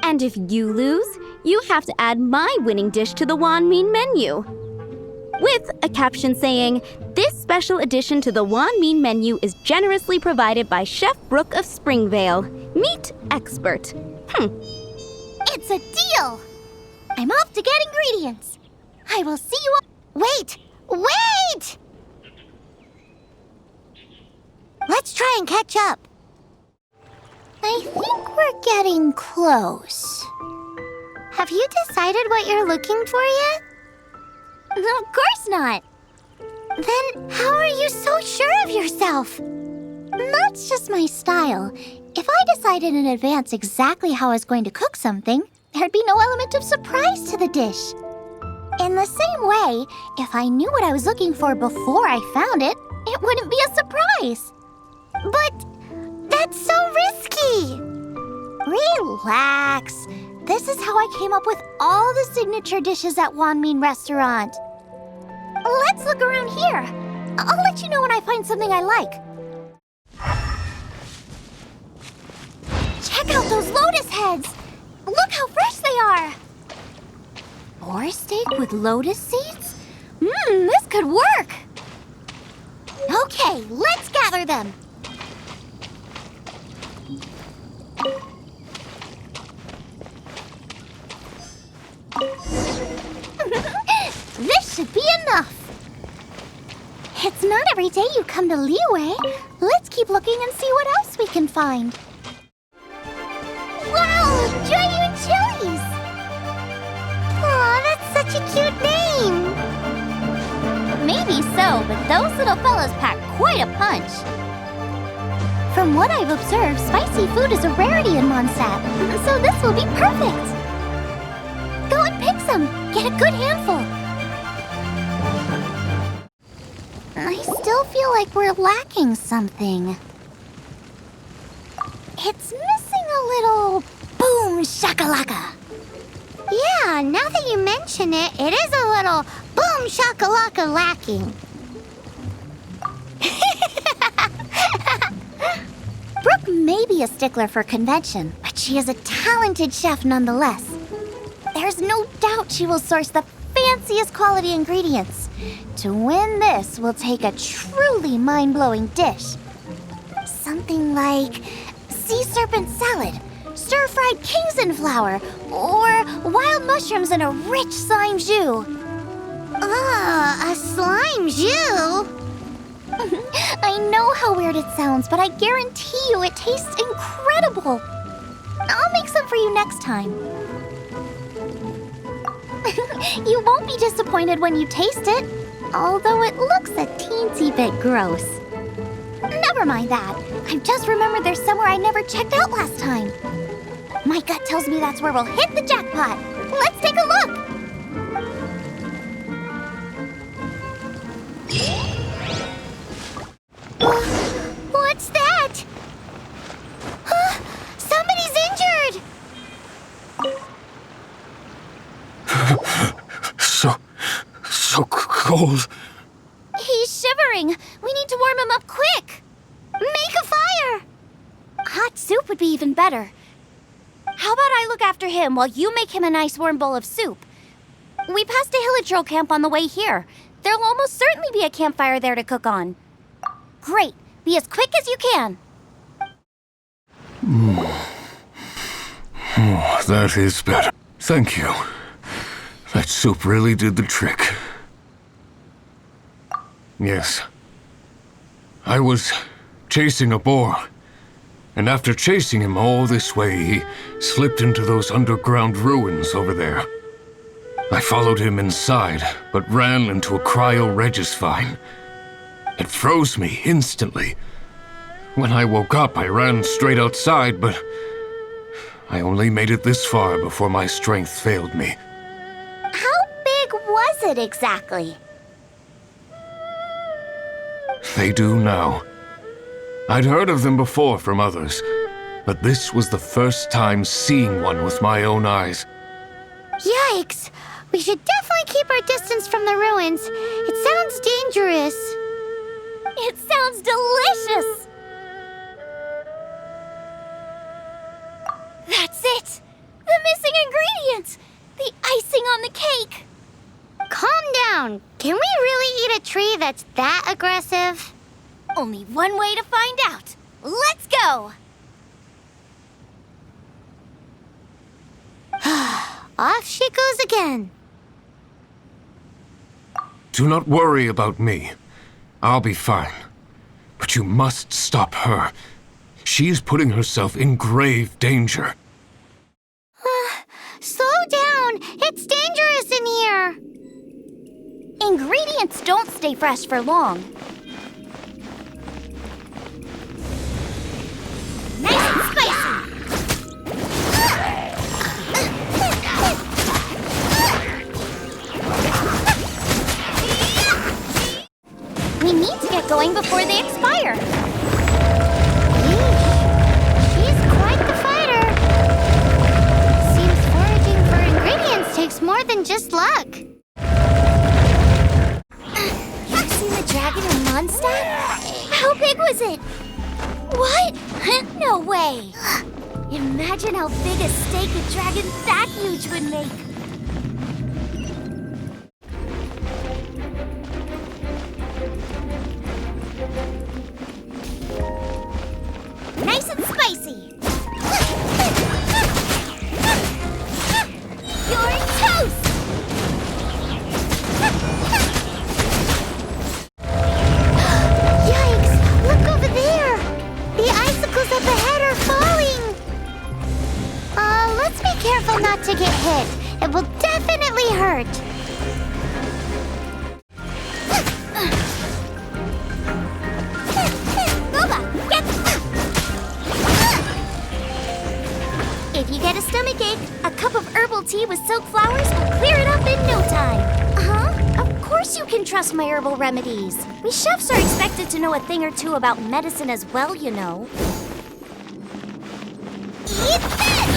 And if you lose, you have to add my winning dish to the Wanmin menu. With a caption saying, "This special addition to the Wanmin menu is generously provided by Chef Brooke of Springvale, meat expert." It's a deal! I'm off to get ingredients. I will see you all. Wait! Wait! Let's try and catch up. I think we're getting close. Have you decided what you're looking for yet? Of course not. Then how are you so sure of yourself? That's just my style. If I decided in advance exactly how I was going to cook something, there'd be no element of surprise to the dish. In the same way, if I knew what I was looking for before I found it, it wouldn't be a surprise. But that's so risky. Relax. This is how I came up with all the signature dishes at Wanmin Restaurant. Let's look around here. I'll let you know when I find something I like. Check out those lotus heads. Look how fresh they are. Boar steak with lotus seeds? This could work. Okay, let's gather them. This should be enough. It's not every day you come to Liyue. Let's keep looking and see what else we can find. Wow, Giant Chilies! Aw, that's such a cute name. Maybe so, but those little fellas pack quite a punch. From what I've observed, spicy food is a rarity in Mondstadt, so this will be perfect. Go and pick some. Get a good handful. I still feel like we're lacking something. It's missing a little boom shakalaka. Yeah, now that you mention it, it is a little boom shakalaka lacking. Brooke may be a stickler for convention, but she is a talented chef nonetheless. There's no doubt she will source the fanciest quality ingredients. To win this, we'll take a truly mind-blowing dish. Something like sea serpent salad, stir-fried Kingston flour, or wild mushrooms in a rich slime jus. A slime jus? I know how weird it sounds, but I guarantee you it tastes incredible. I'll make some for you next time. You won't be disappointed when you taste it, although it looks a teensy bit gross. Never mind that. I've just remembered there's somewhere I never checked out last time. My gut tells me that's where we'll hit the jackpot. Let's take a look. What's that? Somebody's injured! So cold. He's shivering. We need to warm him up quick. Make a fire. Hot soup would be even better. How about I look after him while you make him a nice warm bowl of soup? We passed a Hilichurl camp on the way here. There'll almost certainly be a campfire there to cook on. Great. Be as quick as you can. Oh, that is better. Thank you. That soup really did the trick. Yes. I was chasing a boar, and after chasing him all this way, he slipped into those underground ruins over there. I followed him inside, but ran into a cryo-regis vine. It froze me instantly. When I woke up, I ran straight outside, but I only made it this far before my strength failed me. How big was it exactly? They do now. I'd heard of them before from others, but this was the first time seeing one with my own eyes. Yikes! We should definitely keep our distance from the ruins. It sounds dangerous. It sounds delicious! That's it! The icing on the cake! Calm down. Can we really eat a tree that's that aggressive? Only one way to find out. Let's go! Off she goes again. Do not worry about me. I'll be fine. But you must stop her. She is putting herself in grave danger. Slow down. It's dangerous in here. Ingredients don't stay fresh for long. Nice and spicy! We need to get going before they expire. She's quite the fighter. Seems foraging for ingredients takes more than just luck. You've seen the dragon in Mondstadt? How big was it? What? No way! Imagine how big a steak a dragon that huge would make. Nice and spicy! You're toast! Yikes! Look over there! The icicles up ahead are falling! Let's be careful not to get hit. It will definitely hurt. If you get a stomachache, a cup of herbal tea with silk flowers will clear it up in no time. Huh? Of course you can trust my herbal remedies. We chefs are expected to know a thing or two about medicine as well, you know. Eat this!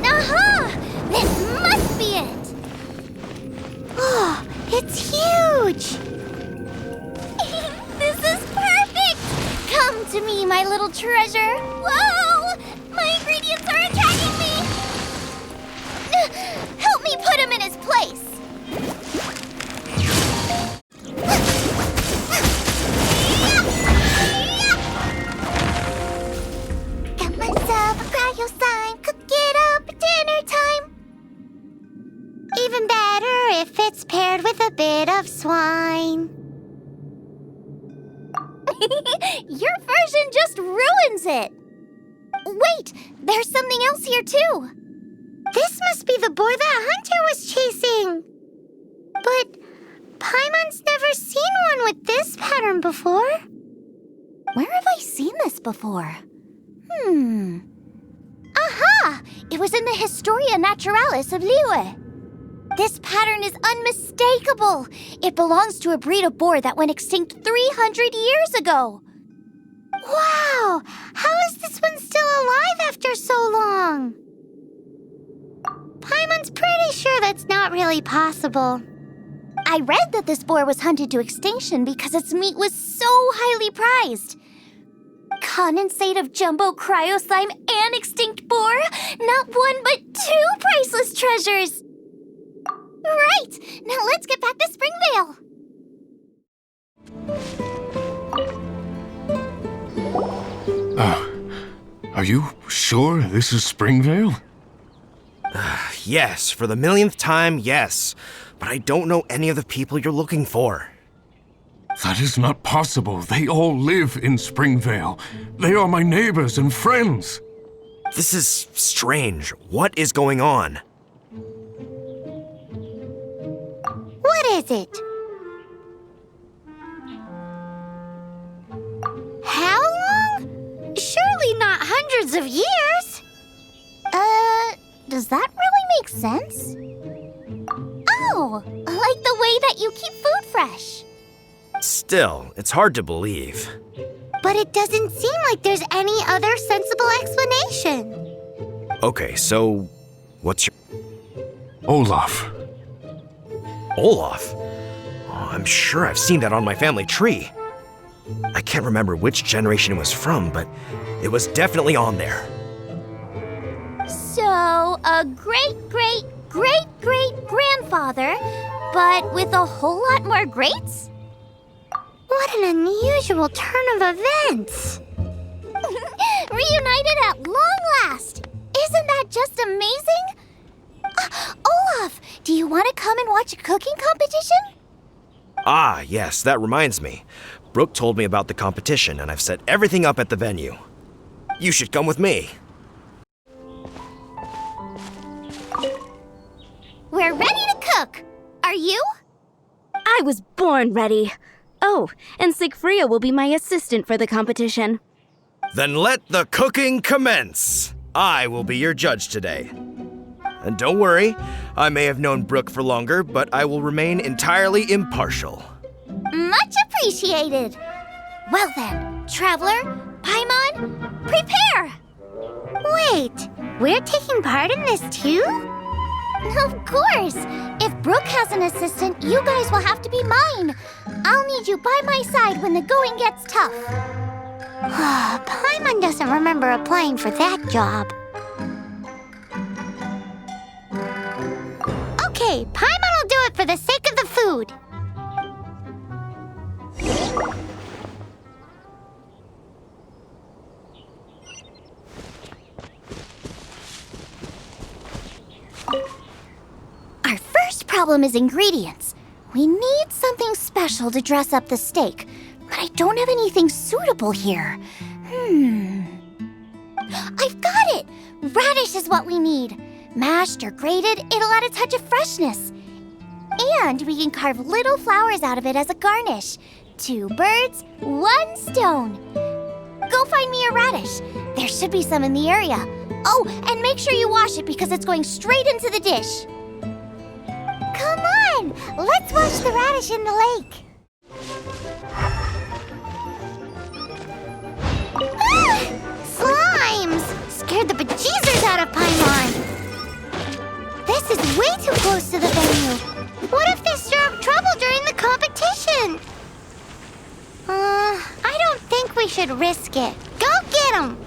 Aha! This must be it! Oh, it's huge! This is perfect! Come to me, my little treasure. Whoa! My ingredients are attacking me! Help me put him in his place! Got myself a cryo sign. Cook it up at dinner time. Even better if it's paired with a bit of swine. Your version just ruins it! Wait! There's something else here, too! This must be the boar that Hunter was chasing! But Paimon's never seen one with this pattern before. Where have I seen this before? Aha! It was in the Historia Naturalis of Liyue. This pattern is unmistakable. It belongs to a breed of boar that went extinct 300 years ago. Wow! How is this one still alive after so long? Paimon's pretty sure that's not really possible. I read that this boar was hunted to extinction because its meat was so highly prized. Condensate of jumbo cryo slime and extinct boar? Not one but two priceless treasures! Right! Now let's get back to Springvale! Are you sure this is Springvale? Yes, for the millionth time, yes. But I don't know any of the people you're looking for. That is not possible. They all live in Springvale. They are my neighbors and friends. This is strange. What is going on? What is it? How long? Surely not hundreds of years. Does that really make sense? Oh, like the way that you keep food fresh. Still, it's hard to believe. But it doesn't seem like there's any other sensible explanation. Okay, so what's your... Olaf. Olaf? Oh, I'm sure I've seen that on my family tree. I can't remember which generation it was from, but it was definitely on there. So, a great-great-great-great-grandfather, but with a whole lot more greats? What an unusual turn of events! Reunited at long last! Isn't that just amazing? Olaf, do you want to come and watch a cooking competition? Ah, yes, that reminds me. Brooke told me about the competition, and I've set everything up at the venue. You should come with me. We're ready to cook! Are you? I was born ready. Oh, and Sigfria will be my assistant for the competition. Then let the cooking commence! I will be your judge today. And don't worry, I may have known Brooke for longer, but I will remain entirely impartial. Much appreciated! Well then, Traveler, Paimon, prepare! Wait, we're taking part in this too? Of course! If Brooke has an assistant, you guys will have to be mine. I'll need you by my side when the going gets tough. Paimon doesn't remember applying for that job. Okay, Paimon will do it for the sake of the food. Our first problem is ingredients. We need something special to dress up the steak, but I don't have anything suitable here. I've got it! Radish is what we need. Mashed or grated, it'll add a touch of freshness. And we can carve little flowers out of it as a garnish. 2 birds, 1 stone. Go find me a radish. There should be some in the area. Oh, and make sure you wash it because it's going straight into the dish. Come on, let's wash the radish in the lake. Slimes! Scared the bejesus out of Paimon. This is way too close to the venue. What if they stir up trouble during the competition? I don't think we should risk it. Go get them!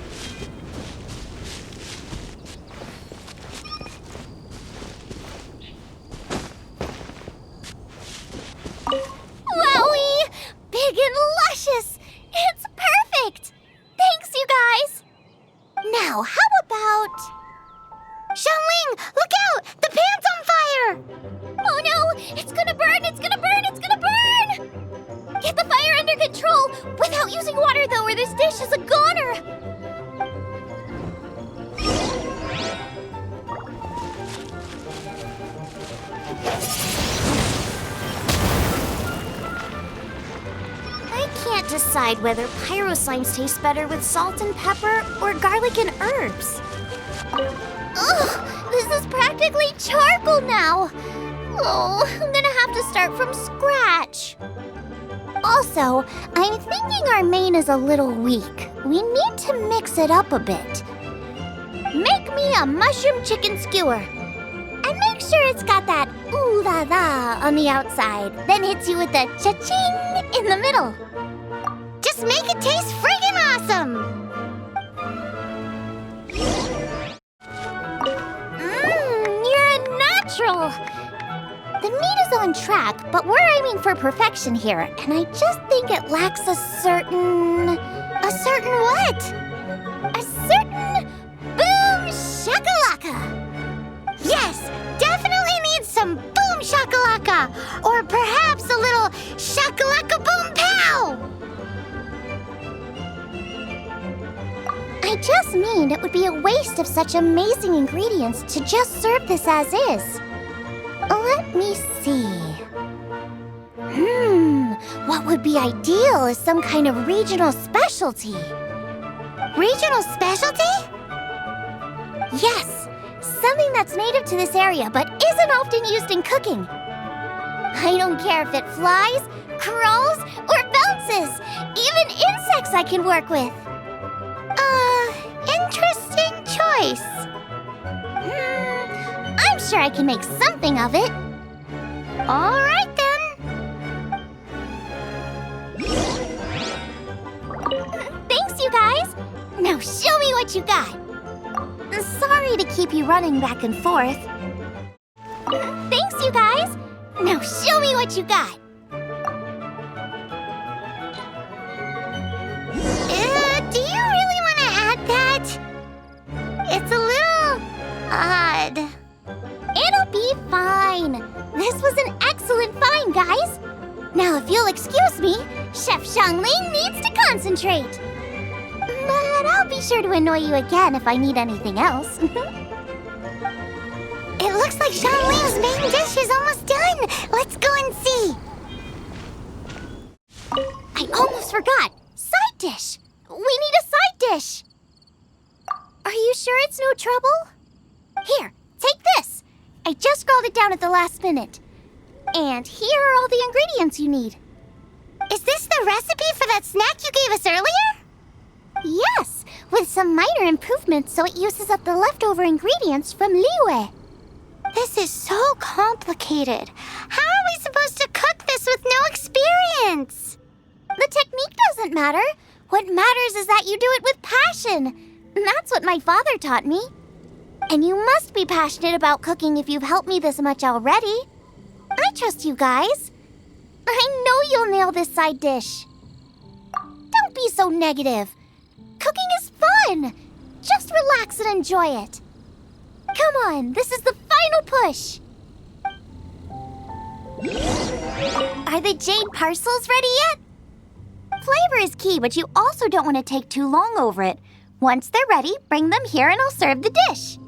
Wowie! Big and luscious! It's perfect! Thanks, you guys! Now, how about... Xiangling, look out! The pan's on fire! Oh no! It's gonna burn! It's gonna burn! It's gonna burn! Get the fire under control! Without using water, though, or this dish is a goner! I can't decide whether pyro slimes taste better with salt and pepper or garlic and herbs. Ugh! This is practically charcoal now! Oh, I'm gonna have to start from scratch. Also, I'm thinking our main is a little weak. We need to mix it up a bit. Make me a mushroom chicken skewer. And make sure it's got that ooh la la on the outside, then hits you with the cha-ching in the middle. Just make it taste friggin' awesome! You're a natural! The meat is on track, but we're aiming for perfection here, and I just think it lacks a certain... A certain what? A certain boom shakalaka! Yes, definitely needs some boom shakalaka! Or perhaps a little shakalaka boom pow! I just mean it would be a waste of such amazing ingredients to just serve this as is. Let me see. What would be ideal is some kind of regional specialty. Regional specialty? Yes, something that's native to this area but isn't often used in cooking. I don't care if it flies, crawls, or bounces. Even insects I can work with. Interesting choice. I'm sure I can make something of it. All right, then. Now show me what you got. Sorry to keep you running back and forth. Thanks, you guys. Now show me what you got. Do you really want to add that? It's a little odd. It'll be fine. This was an excellent find, guys. Now, if you'll excuse me, Chef Xiangling needs to concentrate. But I'll be sure to annoy you again if I need anything else. It looks like Xiangling's main dish is almost done. Let's go and see. I almost forgot. Side dish. We need a side dish. Are you sure it's no trouble? Here, take this. I just scrawled it down at the last minute. And here are all the ingredients you need. Is this the recipe for that snack you gave us earlier? Yes, with some minor improvements so it uses up the leftover ingredients from Liyue. This is so complicated. How are we supposed to cook this with no experience? The technique doesn't matter. What matters is that you do it with passion. That's what my father taught me. And you must be passionate about cooking if you've helped me this much already. I trust you guys. I know you'll nail this side dish. Don't be so negative. Cooking is fun. Just relax and enjoy it. Come on, this is the final push. Are the jade parcels ready yet? Flavor is key, but you also don't want to take too long over it. Once they're ready, bring them here and I'll serve the dish.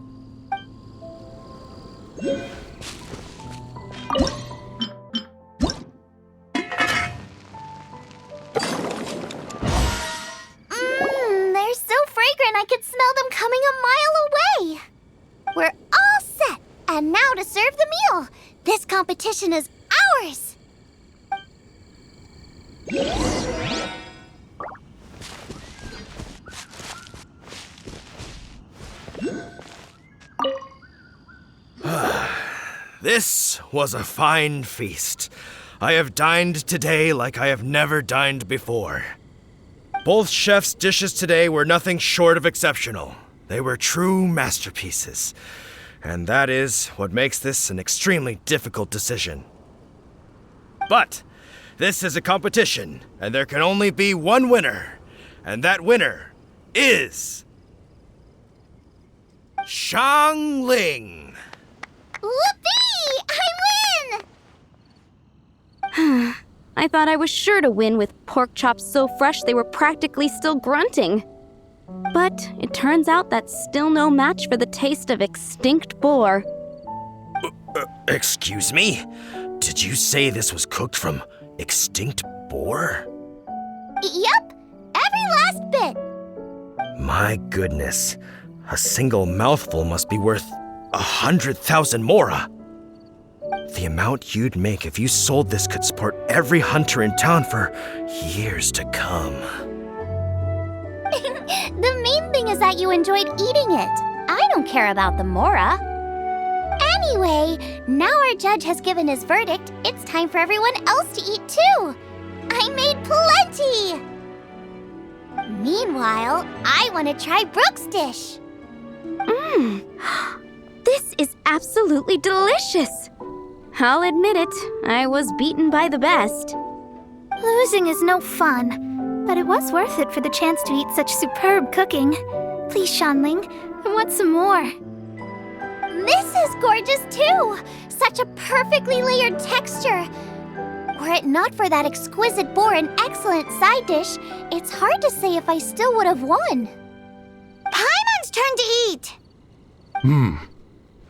They're so fragrant I could smell them coming a mile away. We're all set, and now to serve the meal. This competition is ours. This was a fine feast. I have dined today like I have never dined before. Both chefs' dishes today were nothing short of exceptional. They were true masterpieces. And that is what makes this an extremely difficult decision. But this is a competition, and there can only be one winner. And that winner is Xiangling. Whoopee! I win! I thought I was sure to win with pork chops so fresh they were practically still grunting. But it turns out that's still no match for the taste of extinct boar. Excuse me? Did you say this was cooked from extinct boar? Yep, every last bit. My goodness. A single mouthful must be worth 100,000 mora. The amount you'd make if you sold this could support every hunter in town for years to come. The main thing is that you enjoyed eating it. I don't care about the mora. Anyway, now our judge has given his verdict. It's time for everyone else to eat too. I made plenty! Meanwhile, I want to try Brooke's dish. This is absolutely delicious. I'll admit it, I was beaten by the best. Losing is no fun, but it was worth it for the chance to eat such superb cooking. Please, Xiangling, I want some more. This is gorgeous too! Such a perfectly layered texture. Were it not for that exquisite boar and excellent side dish, it's hard to say if I still would have won. Paimon's turn to eat!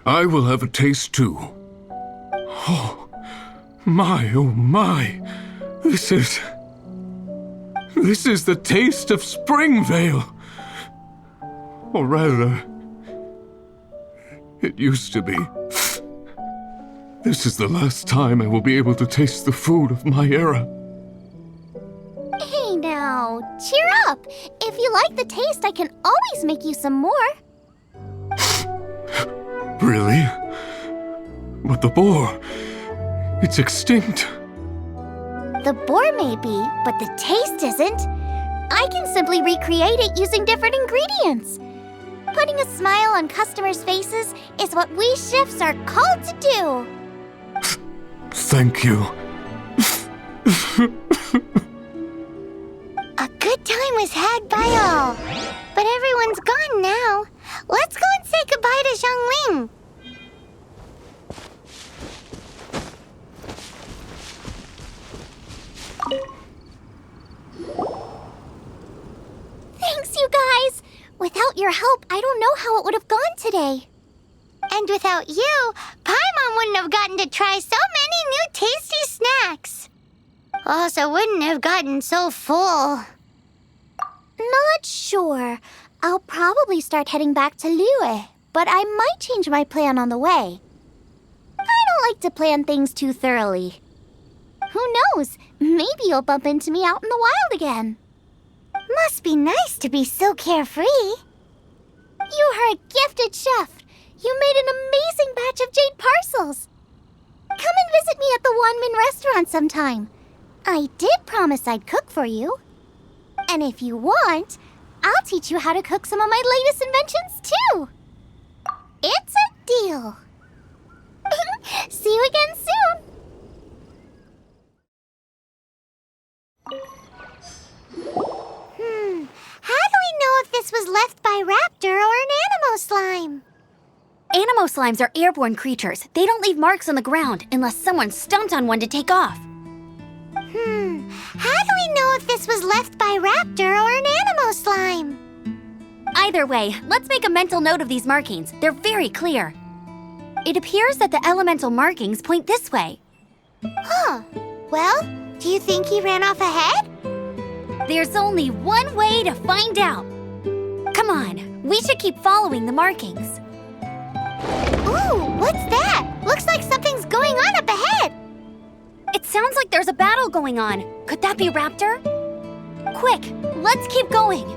I will have a taste too. Oh my. This is the taste of Springvale. Or rather, it used to be. This is the last time I will be able to taste the food of my era. Hey now, cheer up. If you like the taste, I can always make you some more. Really? But the boar, it's extinct. The boar may be, but the taste isn't. I can simply recreate it using different ingredients. Putting a smile on customers' faces is what we chefs are called to do. Thank you. A good time was had by all, but everyone's gone now. Let's go and say goodbye to Zhongling. Thanks, you guys. Without your help, I don't know how it would have gone today. And without you, Paimon wouldn't have gotten to try so many new tasty snacks. Also wouldn't have gotten so full. Not sure. I'll probably start heading back to Liyue, but I might change my plan on the way. I don't like to plan things too thoroughly. Who knows? Maybe you'll bump into me out in the wild again. Must be nice to be so carefree. You are a gifted chef. You made an amazing batch of jade parcels. Come and visit me at the Wanmin restaurant sometime. I did promise I'd cook for you. And if you want, I'll teach you how to cook some of my latest inventions too. It's a deal. See you again soon. How do we know if this was left by Raptor or an Animo slime? Animo slimes are airborne creatures. They don't leave marks on the ground unless someone stomped on one to take off. How do we know if this was left by Raptor or an Animo slime? Either way, let's make a mental note of these markings. They're very clear. It appears that the elemental markings point this way. Huh. Well, do you think he ran off ahead? There's only one way to find out. Come on, we should keep following the markings. Ooh, what's that? Looks like something's going on up ahead. It sounds like there's a battle going on. Could that be Raptor? Quick, let's keep going.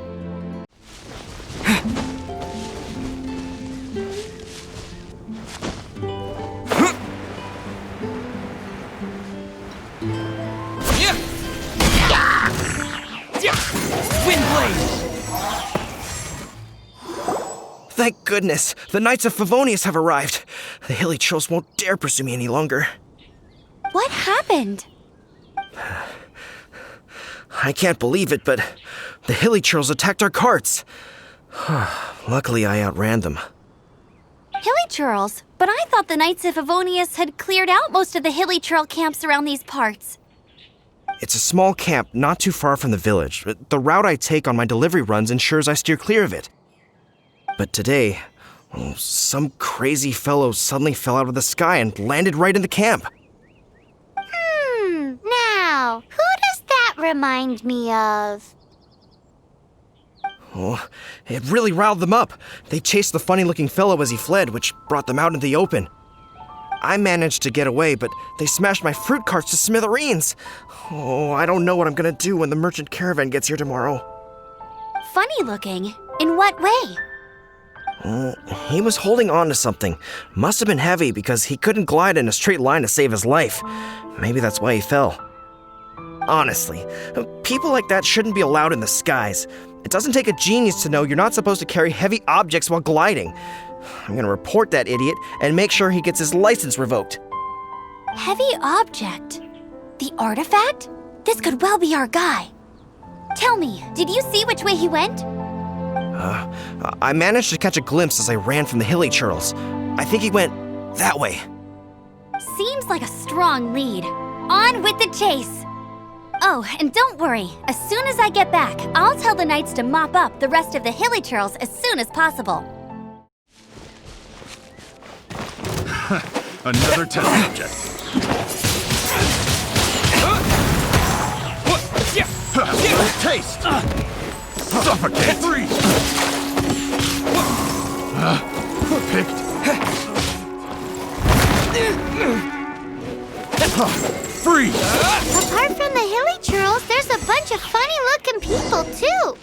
Windblade! Thank goodness, the Knights of Favonius have arrived. The hilly trolls won't dare pursue me any longer. What happened? I can't believe it, but the hilly trolls attacked our carts. Luckily, I outran them. Hilly churls? But I thought the Knights of Favonius had cleared out most of the hilly churl camps around these parts. It's a small camp not too far from the village. The route I take on my delivery runs ensures I steer clear of it. But today, some crazy fellow suddenly fell out of the sky and landed right in the camp. Now, who does that remind me of? Oh, it really riled them up. They chased the funny-looking fellow as he fled, which brought them out into the open. I managed to get away, but they smashed my fruit carts to smithereens. Oh, I don't know what I'm gonna do when the merchant caravan gets here tomorrow. Funny looking? In what way? He was holding on to something. Must have been heavy because he couldn't glide in a straight line to save his life. Maybe that's why he fell. Honestly, people like that shouldn't be allowed in the skies. It doesn't take a genius to know you're not supposed to carry heavy objects while gliding. I'm gonna report that idiot and make sure he gets his license revoked. Heavy object? The artifact? This could well be our guy. Tell me, did you see which way he went? I managed to catch a glimpse as I ran from the hilly churls. I think he went that way. Seems like a strong lead. On with the chase! Oh, and don't worry. As soon as I get back, I'll tell the knights to mop up the rest of the hilly churls as soon as possible. Another test object. Taste! Suffocate! Freeze! Picked. Freeze! Apart from the hilly churls, there's a bunch of funny-looking people, too.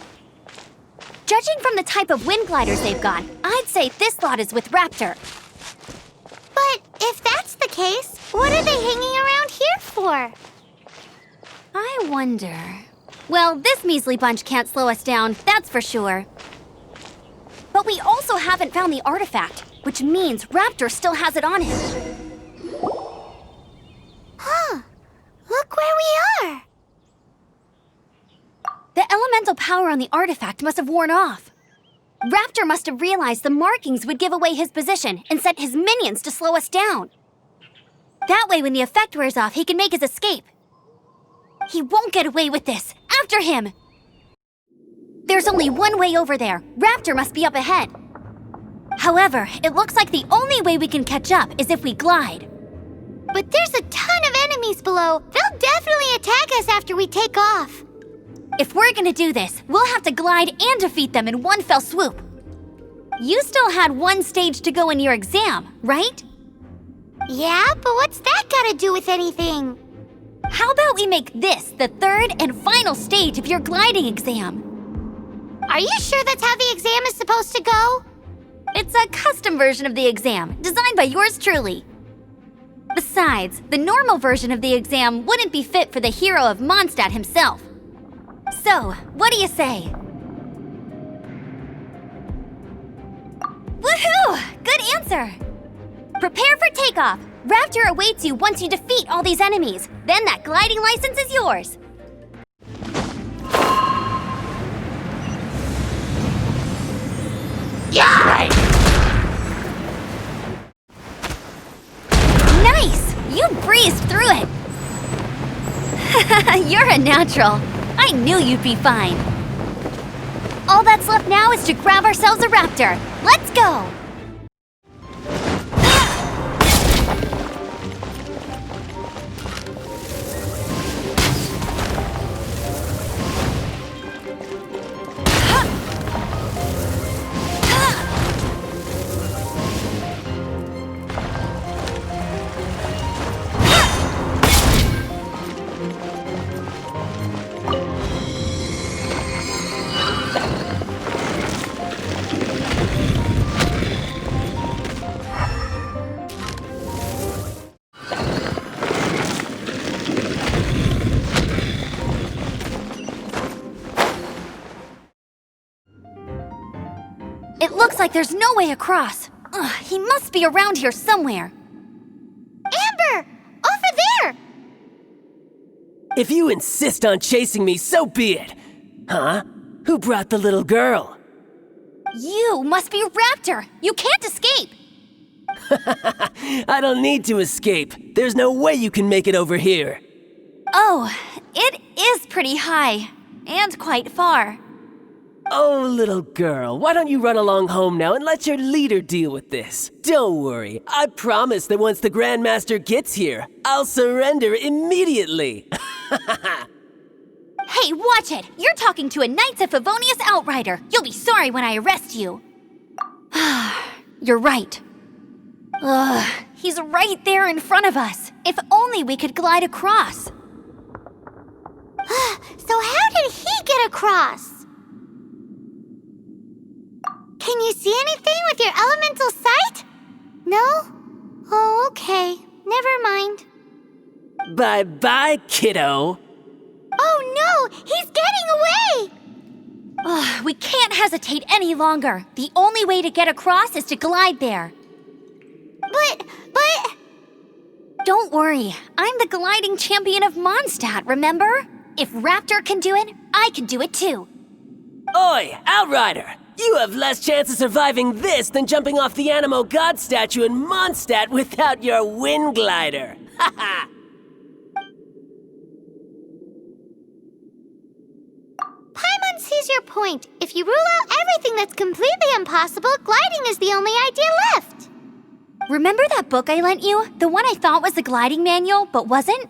Judging from the type of wind gliders they've got, I'd say this lot is with Raptor. But if that's the case, what are they hanging around here for? I wonder... Well, this measly bunch can't slow us down, that's for sure. But we also haven't found the artifact, which means Raptor still has it on him. Huh. Look where we are. The elemental power on the artifact must have worn off. Raptor must have realized the markings would give away his position and sent his minions to slow us down. That way, when the effect wears off, he can make his escape. He won't get away with this. After him! There's only one way over there. Raptor must be up ahead. However, it looks like the only way we can catch up is if we glide. But there's a ton of enemies below. They'll definitely attack us after we take off. If we're gonna do this, we'll have to glide and defeat them in one fell swoop. You still had one stage to go in your exam, right? Yeah, but what's that gotta do with anything? How about we make this the third and final stage of your gliding exam? Are you sure that's how the exam is supposed to go? It's a custom version of the exam, designed by yours truly. Besides, the normal version of the exam wouldn't be fit for the hero of Mondstadt himself. So, what do you say? Woohoo! Good answer! Prepare for takeoff. Raptor awaits you once you defeat all these enemies. Then that gliding license is yours. Yeah! Nice! You breezed through it. You're a natural. I knew you'd be fine. All that's left now is to grab ourselves a raptor. Let's go! It looks like there's no way across. Ugh, he must be around here somewhere. Amber! Over there! If you insist on chasing me, so be it. Huh? Who brought the little girl? You must be Raptor! You can't escape! I don't need to escape. There's no way you can make it over here. Oh, it is pretty high. And quite far. Oh, little girl, why don't you run along home now and let your leader deal with this? Don't worry, I promise that once the Grandmaster gets here, I'll surrender immediately. Hey, watch it! You're talking to a Knights of Favonius outrider. You'll be sorry when I arrest you. You're right. Ugh, he's right there in front of us. If only we could glide across. So how did he get across? Can you see anything with your elemental sight? No? Oh, okay. Never mind. Bye-bye, kiddo. Oh no! He's getting away! We can't hesitate any longer. The only way to get across is to glide there. But... Don't worry. I'm the gliding champion of Mondstadt, remember? If Raptor can do it, I can do it too. Oi, Outrider! You have less chance of surviving this than jumping off the Animo God statue in Mondstadt without your wind glider. Haha! Paimon sees your point. If you rule out everything that's completely impossible, gliding is the only idea left. Remember that book I lent you? The one I thought was the gliding manual, but wasn't?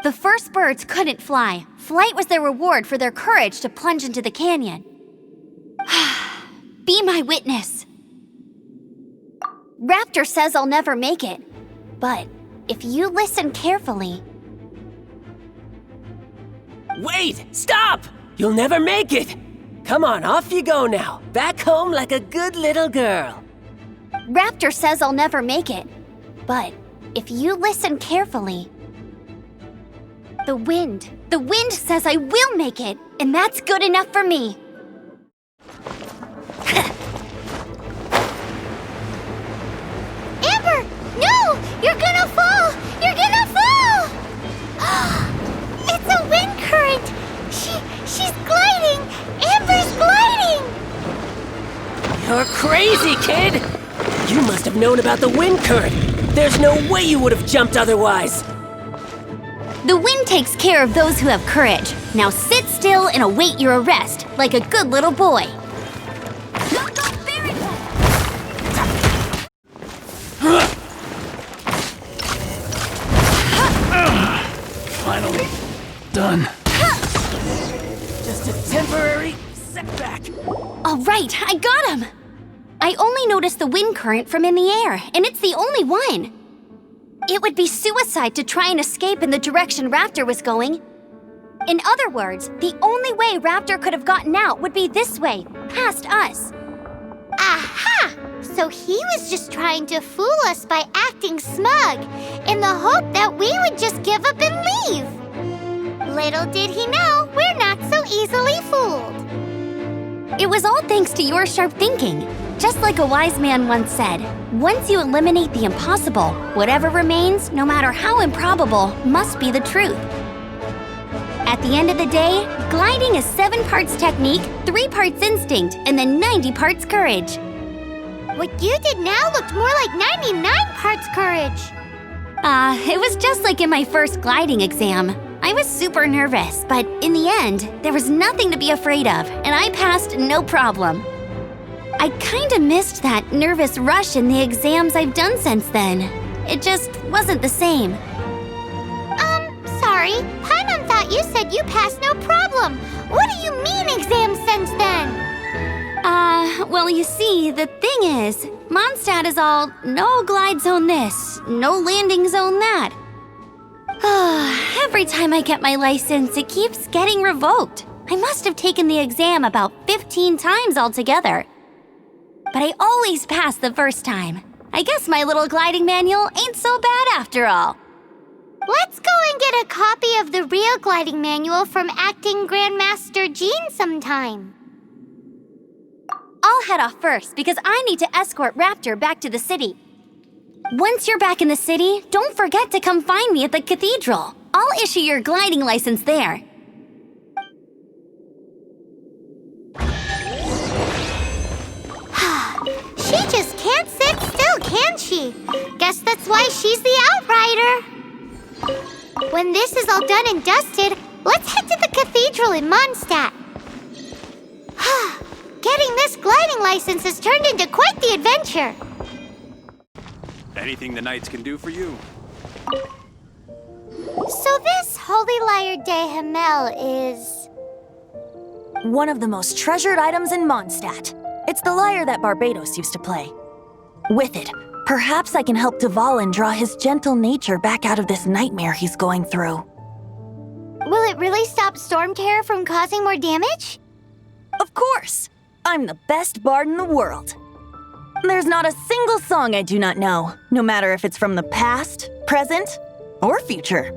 The first birds couldn't fly. Flight was their reward for their courage to plunge into the canyon. Be my witness. Raptor says I'll never make it. But if you listen carefully... Wait! Stop! You'll never make it! Come on, off you go now. Back home like a good little girl. Raptor says I'll never make it. But if you listen carefully... The wind The wind says I will make it, and that's good enough for me. Amber! No! You're gonna fall! You're gonna fall! It's a wind current! She's gliding! Amber's gliding! You're crazy, kid! You must have known about the wind current. There's no way you would have jumped otherwise. The wind takes care of those who have courage. Now sit still and await your arrest, like a good little boy. Finally done. Just a temporary setback. All right, I got him! I only noticed the wind current from in the air, and it's the only one. It would be suicide to try and escape in the direction Raptor was going. In other words, the only way Raptor could have gotten out would be this way, past us. Aha! So he was just trying to fool us by acting smug, in the hope that we would just give up and leave. Little did he know, we're not so easily fooled. It was all thanks to your sharp thinking. Just like a wise man once said, once you eliminate the impossible, whatever remains, no matter how improbable, must be the truth. At the end of the day, gliding is 7 parts technique, 3 parts instinct, and then 90 parts courage. What you did now looked more like 99 parts courage. It was just like in my first gliding exam. I was super nervous, but in the end, there was nothing to be afraid of, and I passed no problem. I kinda missed that nervous rush in the exams I've done since then. It just wasn't the same. Sorry. Paimon thought you said you passed no problem. What do you mean exams since then? Well, you see, the thing is, Mondstadt is all no glide zone this, no landing zone that. Every time I get my license, it keeps getting revoked. I must have taken the exam about 15 times altogether. But I always pass the first time. I guess my little gliding manual ain't so bad after all. Let's go and get a copy of the real gliding manual from Acting Grandmaster Jean sometime. I'll head off first because I need to escort Raptor back to the city. Once you're back in the city, don't forget to come find me at the cathedral. I'll issue your gliding license there. She just can't sit still, can she? Guess that's why she's the outrider. When this is all done and dusted, let's head to the cathedral in Mondstadt. Getting this gliding license has turned into quite the adventure. Anything the knights can do for you. So this Holy Lyre de Himmel is... one of the most treasured items in Mondstadt. It's the lyre that Barbados used to play. With it, perhaps I can help Dvalin draw his gentle nature back out of this nightmare he's going through. Will it really stop Storm Terror from causing more damage? Of course! I'm the best bard in the world. There's not a single song I do not know, no matter if it's from the past, present, or future.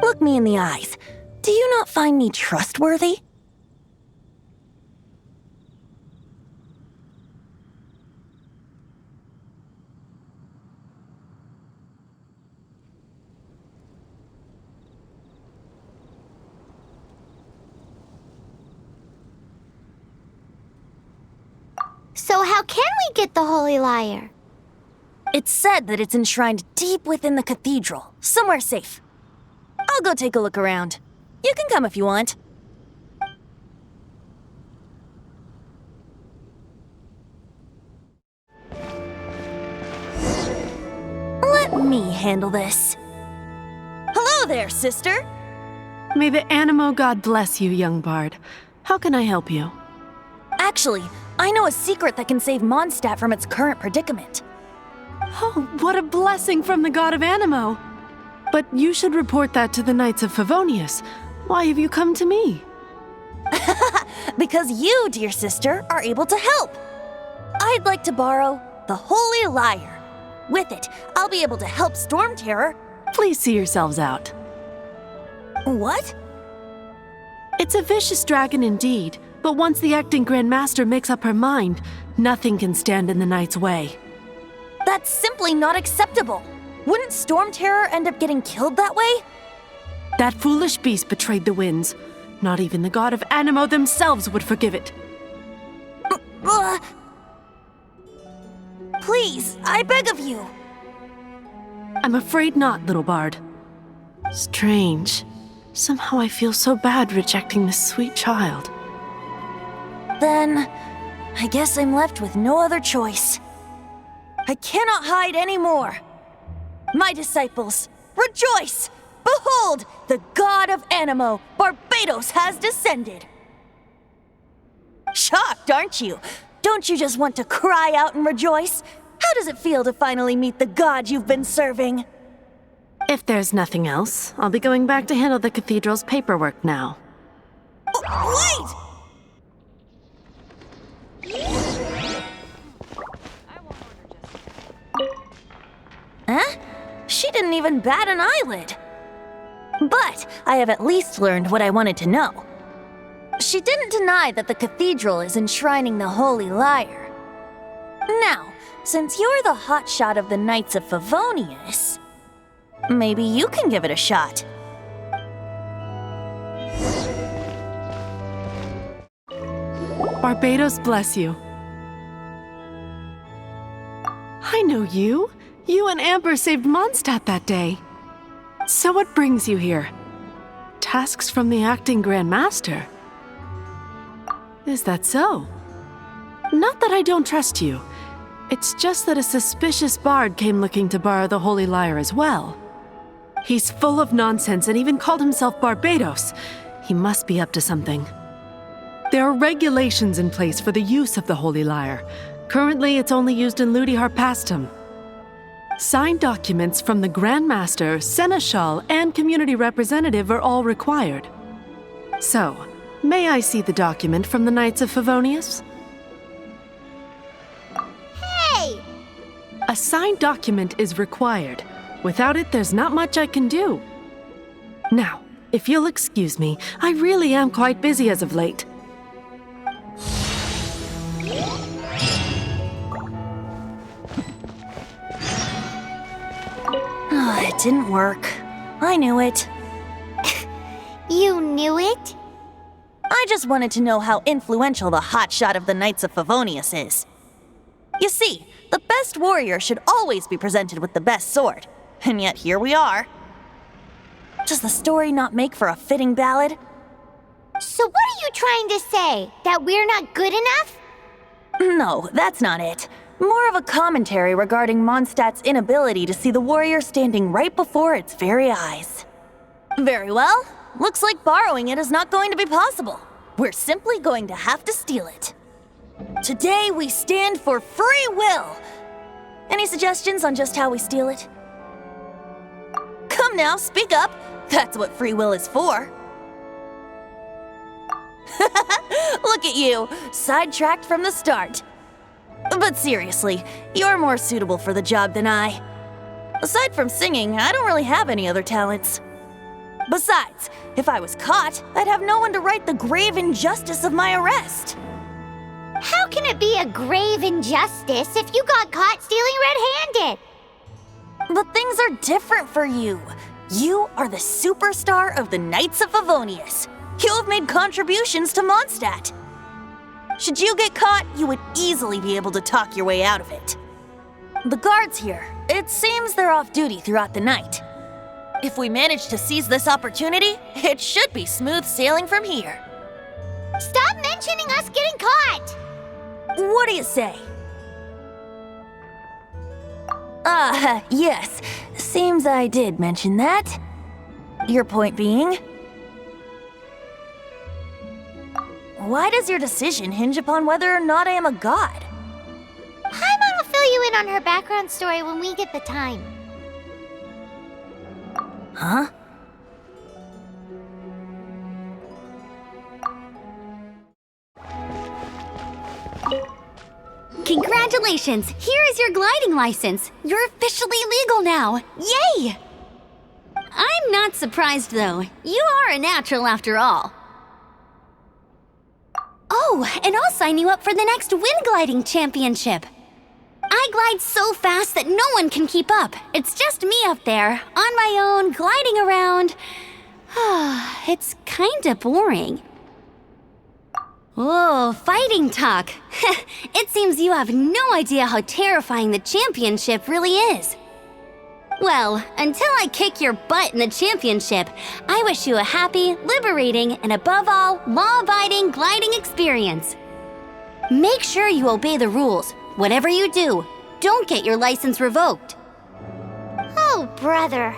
Look me in the eyes. Do you not find me trustworthy? So how can we get the Holy Lyre? It's said that it's enshrined deep within the cathedral, somewhere safe. I'll go take a look around. You can come if you want. Let me handle this. Hello there, sister! May the Animo God bless you, young bard. How can I help you? Actually, I know a secret that can save Mondstadt from its current predicament. Oh, what a blessing from the god of Animo! But you should report that to the Knights of Favonius. Why have you come to me? Because you, dear sister, are able to help. I'd like to borrow the Holy Lyre. With it, I'll be able to help Storm Terror. Please see yourselves out. What? It's a vicious dragon indeed, but once the acting Grand Master makes up her mind, nothing can stand in the Knight's way. That's simply not acceptable. Wouldn't Storm Terror end up getting killed that way? That foolish beast betrayed the winds. Not even the god of Animo themselves would forgive it. Please, I beg of you. I'm afraid not, little bard. Strange. Somehow I feel so bad rejecting this sweet child. Then, I guess I'm left with no other choice. I cannot hide anymore. My disciples, rejoice! Behold, the god of Animo, Barbados, has descended. Shocked, aren't you? Don't you just want to cry out and rejoice? How does it feel to finally meet the god you've been serving? If there's nothing else, I'll be going back to handle the cathedral's paperwork now. Wait! Huh? She didn't even bat an eyelid. But I have at least learned what I wanted to know. She didn't deny that the cathedral is enshrining the Holy Lyre. Now, since you're the hotshot of the Knights of Favonius, maybe you can give it a shot. Barbados bless you. I know you. You and Amber saved Mondstadt that day. So what brings you here? Tasks from the acting Grand Master? Is that so? Not that I don't trust you. It's just that a suspicious bard came looking to borrow the Holy Lyre as well. He's full of nonsense and even called himself Barbados. He must be up to something. There are regulations in place for the use of the Holy Lyre. Currently, it's only used in Ludi Harpastum. Signed documents from the Grand Master, Seneschal, and community representative are all required. So, may I see the document from the Knights of Favonius? Hey! A signed document is required. Without it, there's not much I can do. Now, if you'll excuse me, I really am quite busy as of late. It didn't work. I knew it. You knew it? I just wanted to know how influential the hotshot of the Knights of Favonius is. You see, the best warrior should always be presented with the best sword. And yet here we are. Does the story not make for a fitting ballad? So what are you trying to say? That we're not good enough? No, that's not it. More of a commentary regarding Mondstadt's inability to see the warrior standing right before its very eyes. Very well. Looks like borrowing it is not going to be possible. We're simply going to have to steal it. Today we stand for free will. Any suggestions on just how we steal it? Come now, speak up. That's what free will is for. Look at you, sidetracked from the start. But seriously, you're more suitable for the job than I. Aside from singing, I don't really have any other talents. Besides, if I was caught, I'd have no one to right the grave injustice of my arrest. How can it be a grave injustice if you got caught stealing red-handed? But things are different for you. You are the superstar of the Knights of Favonius. You have made contributions to Mondstadt. Should you get caught, you would easily be able to talk your way out of it. The guards here, it seems they're off duty throughout the night. If we manage to seize this opportunity, it should be smooth sailing from here. Stop mentioning us getting caught! What do you say? Yes. Seems I did mention that. Your point being? Why does your decision hinge upon whether or not I am a god? Paimon will fill you in on her background story when we get the time. Huh? Congratulations! Here is your gliding license. You're officially legal now. Yay! I'm not surprised, though. You are a natural after all. Oh, and I'll sign you up for the next wind gliding championship. I glide so fast that no one can keep up. It's just me up there, on my own, gliding around. It's kinda boring. Oh, fighting talk. It seems you have no idea how terrifying the championship really is. Well, until I kick your butt in the championship, I wish you a happy, liberating, and above all, law-abiding gliding experience. Make sure you obey the rules. Whatever you do, don't get your license revoked. Oh, brother.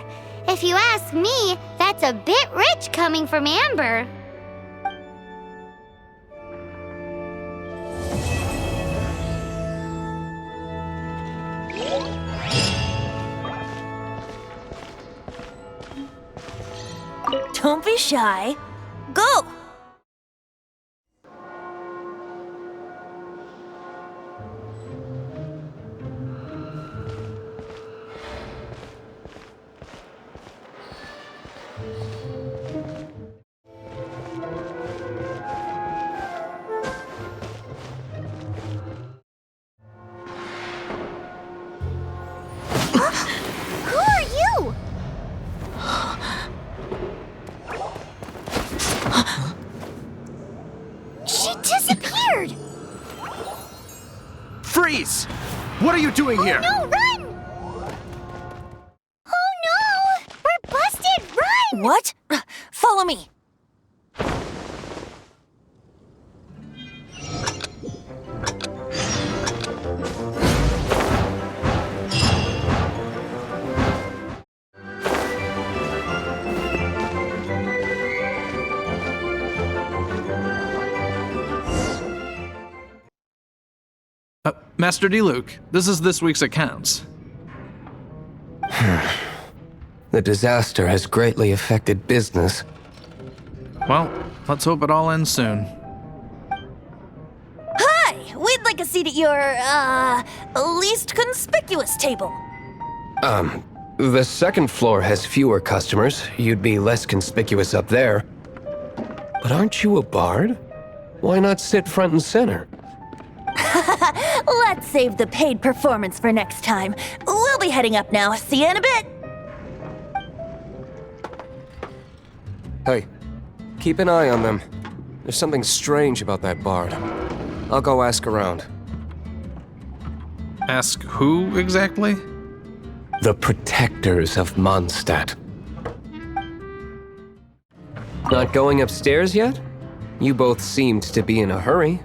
If you ask me, that's a bit rich coming from Amber. Don't be shy. Go! Who are you? She disappeared! Freeze! What are you doing here? No, run! Oh no! We're busted! Run! What? Follow me. Master D-Luke, this is this week's accounts. The disaster has greatly affected business. Well, let's hope it all ends soon. Hi! We'd like a seat at your, least conspicuous table. The second floor has fewer customers. You'd be less conspicuous up there. But aren't you a bard? Why not sit front and center? Let's save the paid performance for next time. We'll be heading up now. See you in a bit. Hey, keep an eye on them. There's something strange about that bard. I'll go ask around. Ask who exactly? The protectors of Mondstadt. Not going upstairs yet? You both seemed to be in a hurry.